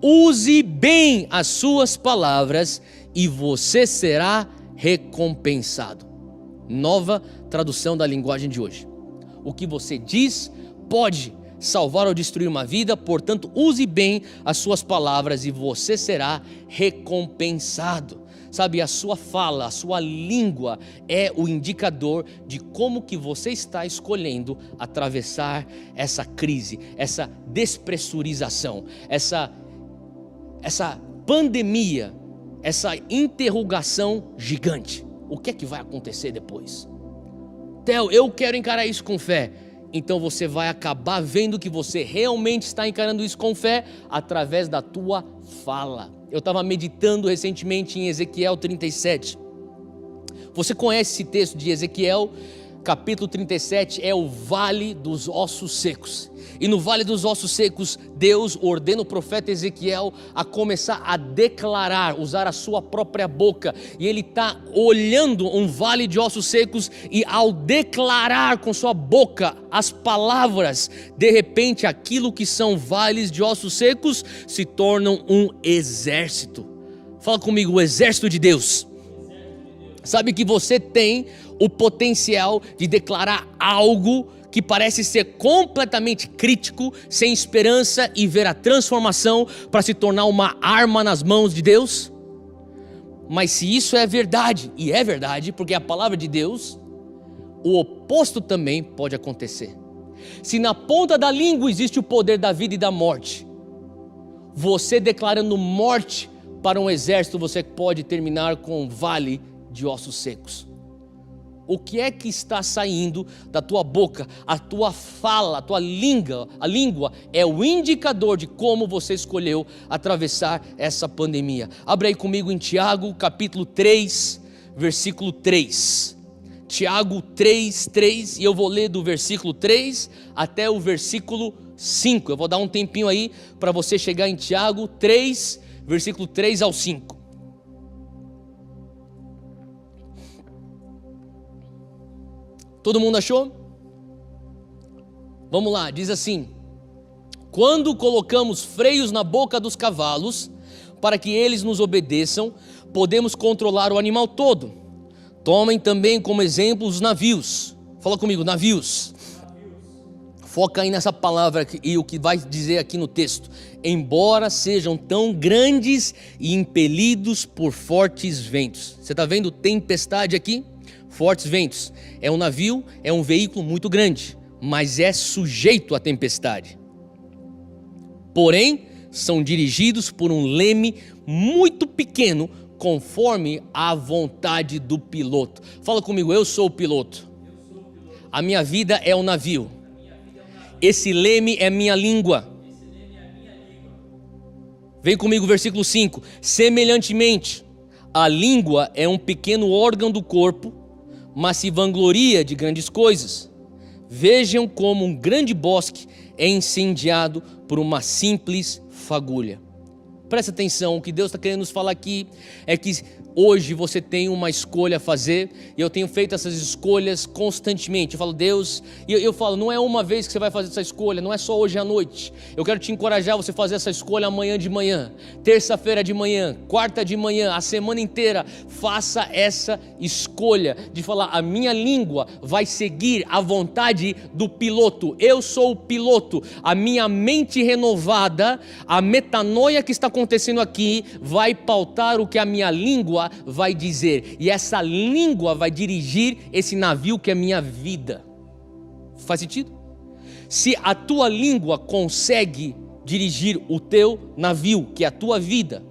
use bem as suas palavras e você será recompensado. Nova tradução da linguagem de hoje. O que você diz pode salvar ou destruir uma vida, portanto, use bem as suas palavras e você será recompensado. Sabe, a sua fala, a sua língua é o indicador de como que você está escolhendo atravessar essa crise, essa despressurização, essa pandemia, essa interrogação gigante. O que é que vai acontecer depois? Theo, eu quero encarar isso com fé. Então você vai acabar vendo que você realmente está encarando isso com fé através da tua fala. Eu estava meditando recentemente em Ezequiel 37. Você conhece esse texto de Ezequiel? Capítulo 37 é o Vale dos Ossos Secos. E no Vale dos Ossos Secos, Deus ordena o profeta Ezequiel a começar a declarar, usar a sua própria boca. E ele está olhando um vale de ossos secos e ao declarar com sua boca as palavras, de repente aquilo que são vales de ossos secos se tornam um exército. Fala comigo, o exército de Deus. Sabe que você tem o potencial de declarar algo que parece ser completamente crítico, sem esperança, e ver a transformação para se tornar uma arma nas mãos de Deus? Mas se isso é verdade, e é verdade, porque é a palavra de Deus, o oposto também pode acontecer. Se na ponta da língua existe o poder da vida e da morte, você declarando morte para um exército, você pode terminar com um vale de ossos secos. O que é que está saindo da tua boca? A tua fala, a tua língua, a língua é o indicador de como você escolheu atravessar essa pandemia. Abre aí comigo em Tiago, capítulo 3, versículo 3. Tiago 3, e eu vou ler do versículo 3 até o versículo 5. Eu vou dar um tempinho aí para você chegar em Tiago 3, versículo 3 ao 5. Todo mundo achou? Vamos lá, diz assim: quando colocamos freios na boca dos cavalos, para que eles nos obedeçam, podemos controlar o animal todo. Tomem também como exemplo os navios. Fala comigo, navios. Foca aí nessa palavra e o que vai dizer aqui no texto. Embora sejam tão grandes e impelidos por fortes ventos. Você está vendo tempestade aqui? Fortes ventos. É um navio, é um veículo muito grande, mas é sujeito à tempestade. Porém, são dirigidos por um leme muito pequeno, conforme a vontade do piloto. Fala comigo, eu sou o piloto. A minha vida é um navio. Esse leme é minha língua. Vem comigo, versículo 5. Semelhantemente, a língua é um pequeno órgão do corpo, mas se vangloria de grandes coisas. Vejam como um grande bosque é incendiado por uma simples fagulha. Presta atenção, o que Deus está querendo nos falar aqui é que hoje você tem uma escolha a fazer, e eu tenho feito essas escolhas constantemente. Eu falo, Deus, e eu falo, não é uma vez que você vai fazer essa escolha, não é só hoje à noite. Eu quero te encorajar a você fazer essa escolha amanhã de manhã, terça-feira de manhã, quarta de manhã, a semana inteira. Faça essa escolha de falar, a minha língua vai seguir a vontade do piloto. Eu sou o piloto. A minha mente renovada, a metanoia que está acontecendo aqui, vai pautar o que a minha língua vai dizer, e essa língua vai dirigir esse navio que é minha vida. Faz sentido? Se a tua língua consegue dirigir o teu navio, que é a tua vida,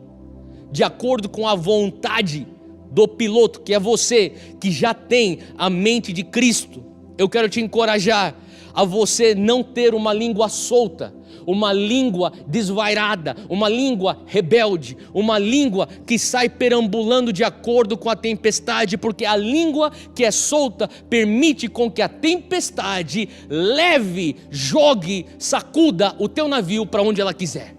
de acordo com a vontade do piloto, que é você, que já tem a mente de Cristo, eu quero te encorajar a você não ter uma língua solta, uma língua desvairada, uma língua rebelde, uma língua que sai perambulando de acordo com a tempestade, porque a língua que é solta permite com que a tempestade leve, jogue, sacuda o teu navio para onde ela quiser.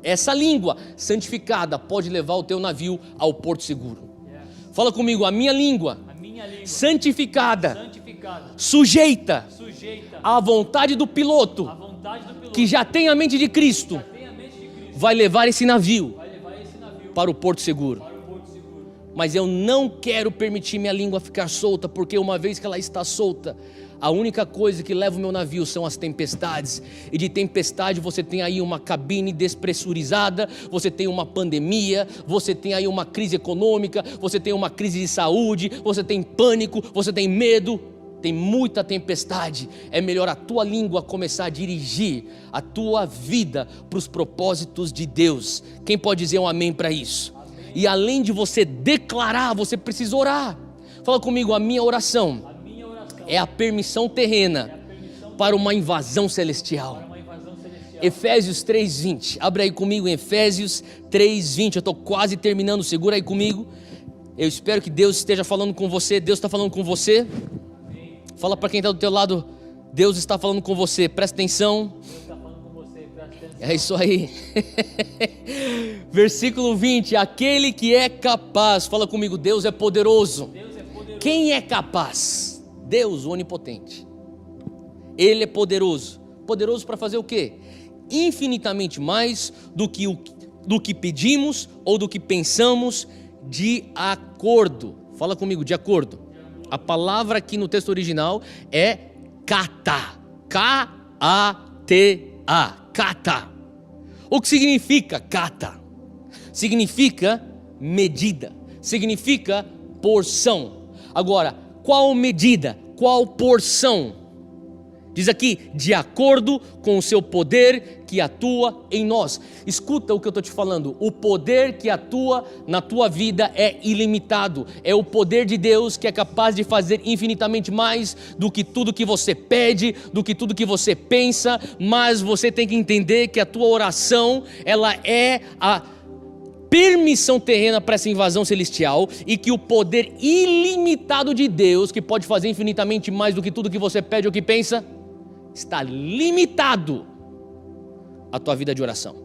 Essa língua santificada pode levar o teu navio ao porto seguro. Fala comigo, a minha língua santificada, sujeita à vontade do piloto, que já tem a mente de Cristo, vai levar esse navio para o porto seguro. Mas eu não quero permitir minha língua ficar solta, porque uma vez que ela está solta, a única coisa que leva o meu navio são as tempestades. E de tempestade você tem aí uma cabine despressurizada, você tem uma pandemia, você tem aí uma crise econômica, você tem uma crise de saúde, você tem pânico, você tem medo. Tem muita tempestade. É melhor a tua língua começar a dirigir a tua vida para os propósitos de Deus. Quem pode dizer um amém para isso? Amém. E além de você declarar, você precisa orar. Fala comigo, a minha oração é a permissão terrena para uma invasão celestial. Efésios 3:20. Abre aí comigo em Efésios 3:20. Eu estou quase terminando, segura aí comigo. Eu espero que Deus esteja falando com você. Deus está falando com você. Fala para quem está do teu lado, Deus está falando com você, presta atenção. Deus está falando com você, presta atenção. É isso aí. Versículo 20, aquele que é capaz, fala comigo, Deus é poderoso. Deus é poderoso. Quem é capaz? Deus, o onipotente. Ele é poderoso. Poderoso para fazer o quê? Infinitamente mais do que pedimos ou do que pensamos, de acordo. Fala comigo, de acordo. A palavra aqui no texto original é kata, K-A-T-A, kata. O que significa kata? Significa medida, significa porção. Agora, qual medida, qual porção Diz aqui, de acordo com o seu poder que atua em nós. Escuta o que eu estou te falando. O poder que atua na tua vida é ilimitado. É o poder de Deus que é capaz de fazer infinitamente mais do que tudo que você pede, do que tudo que você pensa. Mas você tem que entender que a tua oração, ela é a permissão terrena para essa invasão celestial, e que o poder ilimitado de Deus, que pode fazer infinitamente mais do que tudo que você pede ou que pensa, está limitado à tua vida de oração.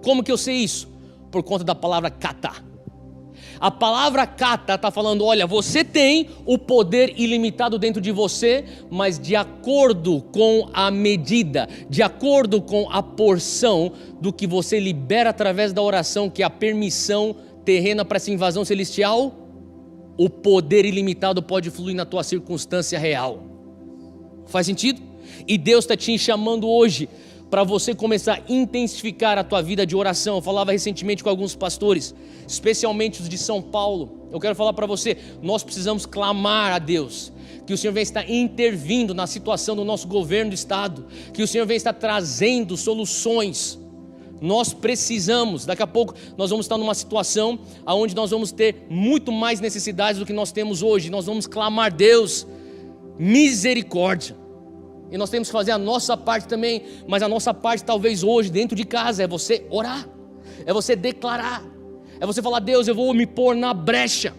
Como que eu sei isso? Por conta da palavra kata. A palavra kata está falando, olha, você tem o poder ilimitado dentro de você, mas de acordo com a medida, de acordo com a porção do que você libera através da oração, que é a permissão terrena para essa invasão celestial, o poder ilimitado pode fluir na tua circunstância real. Faz sentido? E Deus está te chamando hoje para você começar a intensificar a tua vida de oração. Eu falava recentemente com alguns pastores, especialmente os de São Paulo. Eu quero falar para você, nós precisamos clamar a Deus, que o Senhor venha estar intervindo na situação do nosso governo do estado, que o Senhor venha estar trazendo soluções. Nós precisamos, daqui a pouco nós vamos estar numa situação onde nós vamos ter muito mais necessidades do que nós temos hoje. Nós vamos clamar, Deus, misericórdia. E nós temos que fazer a nossa parte também, mas a nossa parte talvez hoje dentro de casa é você orar, é você declarar, é você falar, Deus, eu vou me pôr na brecha.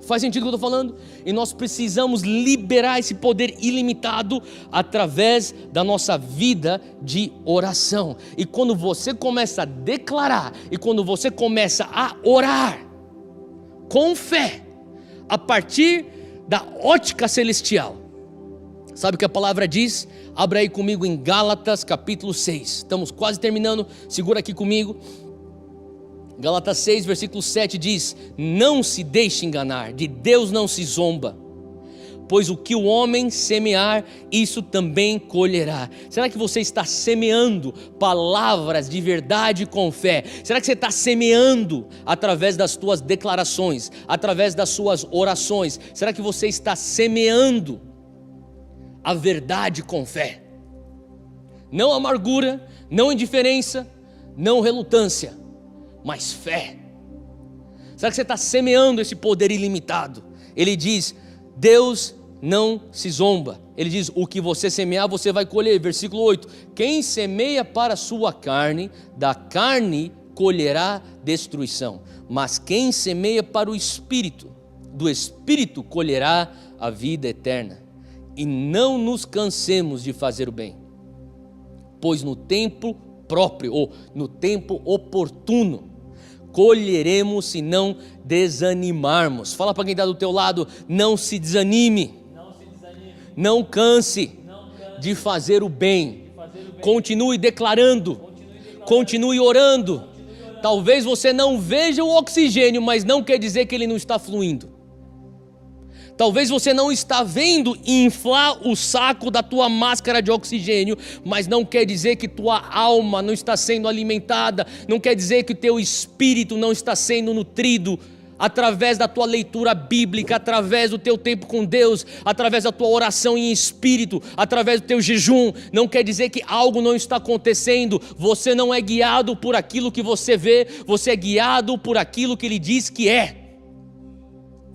Faz sentido o que eu estou falando? E nós precisamos liberar esse poder ilimitado através da nossa vida de oração. E quando você começa a declarar, e quando você começa a orar com fé, a partir da ótica celestial, sabe o que a palavra diz? Abra aí comigo em Gálatas capítulo 6. Estamos quase terminando, segura aqui comigo. Gálatas 6, versículo 7 diz: não se deixe enganar, de Deus não se zomba, pois o que o homem semear, isso também colherá. Será que você está semeando palavras de verdade com fé? Será que você está semeando através das tuas declarações, através das suas orações? Será que você está semeando a verdade com fé? Não amargura, não indiferença, não relutância, mas fé. Será que você está semeando esse poder ilimitado? Ele diz, Deus não se zomba. Ele diz, o que você semear você vai colher. Versículo 8, quem semeia para a sua carne, da carne colherá destruição, mas quem semeia para o Espírito, do Espírito colherá a vida eterna. E não nos cansemos de fazer o bem, pois no tempo próprio, ou no tempo oportuno, colheremos se não desanimarmos. Fala para quem está do teu lado, não se desanime, não canse de fazer o bem, continue declarando, continue orando. Talvez você não veja o oxigênio, mas não quer dizer que ele não está fluindo. Talvez você não está vendo inflar o saco da tua máscara de oxigênio, mas não quer dizer que tua alma não está sendo alimentada, não quer dizer que teu espírito não está sendo nutrido através da tua leitura bíblica, através do teu tempo com Deus, através da tua oração em espírito, através do teu jejum. Não quer dizer que algo não está acontecendo. Você não é guiado por aquilo que você vê, você é guiado por aquilo que Ele diz que é.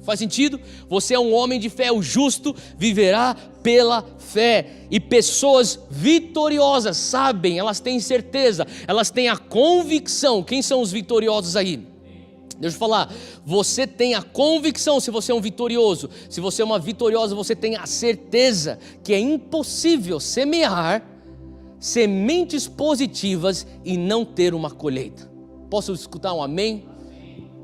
Faz sentido? Você é um homem de fé, o justo viverá pela fé. E pessoas vitoriosas sabem, elas têm certeza, elas têm a convicção. Quem são os vitoriosos aí? Deixa eu falar, você tem a convicção, se você é um vitorioso, se você é uma vitoriosa, você tem a certeza que é impossível semear sementes positivas e não ter uma colheita. Posso escutar um amém?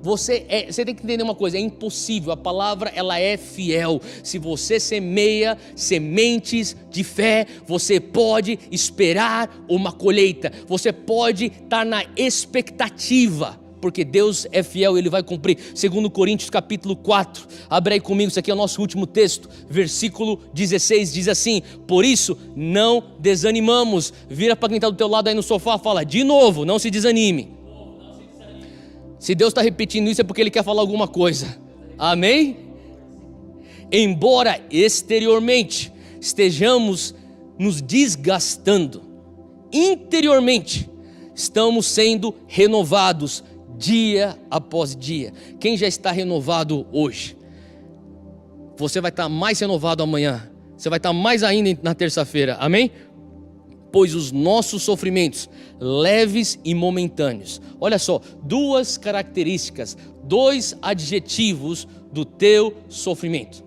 Você tem que entender uma coisa, é impossível, a palavra ela é fiel. Se você semeia sementes de fé, você pode esperar uma colheita, você pode estar na expectativa, porque Deus é fiel, Ele vai cumprir. 2 Coríntios capítulo 4, abre aí comigo, isso aqui é o nosso último texto, versículo 16, diz assim: por isso não desanimamos. Vira para quem está do teu lado aí no sofá, fala de novo, não se desanime. Se Deus está repetindo isso é porque Ele quer falar alguma coisa, amém? Embora exteriormente estejamos nos desgastando interiormente, estamos sendo renovados dia após dia. Quem já está renovado hoje? Você vai estar mais renovado amanhã. Você vai estar mais ainda na terça-feira. Amém? Pois os nossos sofrimentos, leves e momentâneos. Olha só, duas características, dois adjetivos do teu sofrimento.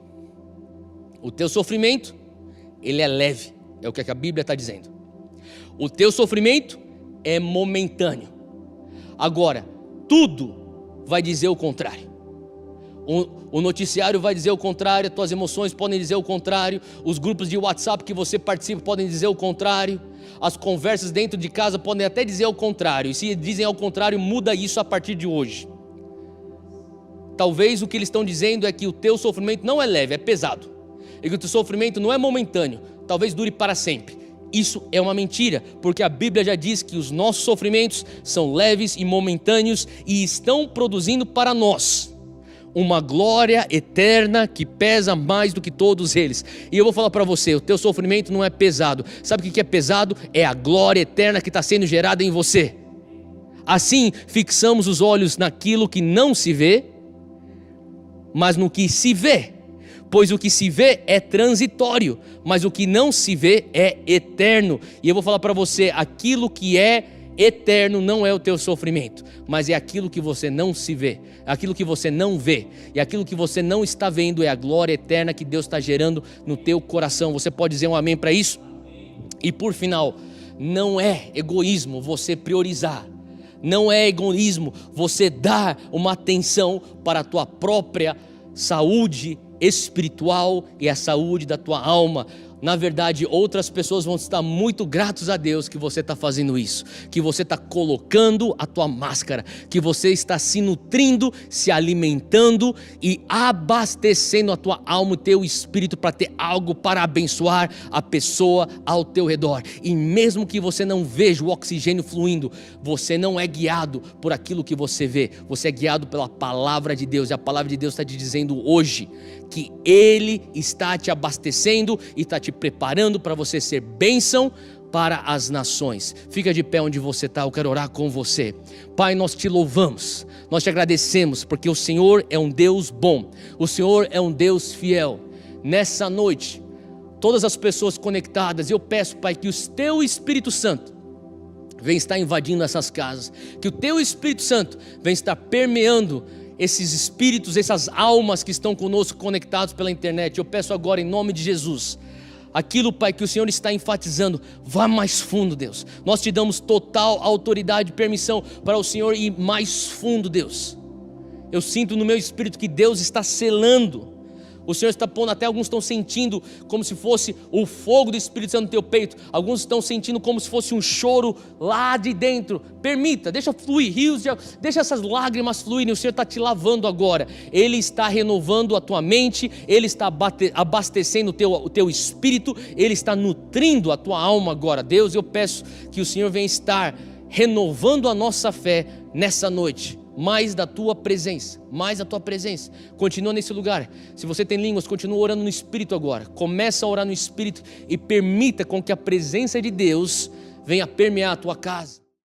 O teu sofrimento, ele é leve, é o que a Bíblia está dizendo. O teu sofrimento é momentâneo. Agora, tudo vai dizer o contrário. O noticiário vai dizer o contrário, as tuas emoções podem dizer o contrário, os grupos de WhatsApp que você participa podem dizer o contrário, as conversas dentro de casa podem até dizer o contrário, e se dizem ao contrário, muda isso a partir de hoje. Talvez o que eles estão dizendo é que o teu sofrimento não é leve, é pesado, e que o teu sofrimento não é momentâneo, talvez dure para sempre. Isso é uma mentira, porque a Bíblia já diz que os nossos sofrimentos são leves e momentâneos e estão produzindo para nós uma glória eterna que pesa mais do que todos eles. E eu vou falar para você, o teu sofrimento não é pesado. Sabe o que é pesado? É a glória eterna que está sendo gerada em você. Assim, fixamos os olhos naquilo que não se vê, mas no que se vê. Pois o que se vê é transitório, mas o que não se vê é eterno. E eu vou falar para você, aquilo que é eterno não é o teu sofrimento, mas é aquilo que você não se vê, aquilo que você não vê, e aquilo que você não está vendo é a glória eterna que Deus está gerando no teu coração. Você pode dizer um amém para isso? E por final, não é egoísmo você priorizar, não é egoísmo você dar uma atenção para a tua própria saúde espiritual e a saúde da tua alma. Na verdade, outras pessoas vão estar muito gratos a Deus que você está fazendo isso, que você está colocando a tua máscara, que você está se nutrindo, se alimentando e abastecendo a tua alma e teu espírito para ter algo para abençoar a pessoa ao teu redor. E mesmo que você não veja o oxigênio fluindo, você não é guiado por aquilo que você vê, você é guiado pela palavra de Deus. E a palavra de Deus está te dizendo hoje que Ele está te abastecendo e está te preparando para você ser bênção para as nações. Fica de pé onde você está, eu quero orar com você. Pai, nós te louvamos, nós te agradecemos, porque o Senhor é um Deus bom, o Senhor é um Deus fiel. Nessa noite, todas as pessoas conectadas, eu peço, Pai, que o teu Espírito Santo venha estar invadindo essas casas, que o teu Espírito Santo venha estar permeando esses espíritos, essas almas que estão conosco conectados pela internet. Eu peço agora em nome de Jesus, aquilo, Pai, que o Senhor está enfatizando, vá mais fundo, Deus. Nós te damos total autoridade e permissão para o Senhor ir mais fundo, Deus. Eu sinto no meu espírito que Deus está selando. O Senhor está pondo, até alguns estão sentindo como se fosse o fogo do Espírito Santo no teu peito. Alguns estão sentindo como se fosse um choro lá de dentro. Permita, deixa fluir rios, deixa essas lágrimas fluírem. O Senhor está te lavando agora. Ele está renovando a tua mente, Ele está abastecendo o teu espírito, Ele está nutrindo a tua alma agora. Deus, eu peço que o Senhor venha estar renovando a nossa fé nessa noite. Mais da tua presença, mais da tua presença. Continua nesse lugar. Se você tem línguas, continua orando no Espírito agora. Começa a orar no Espírito e permita com que a presença de Deus venha permear a tua casa.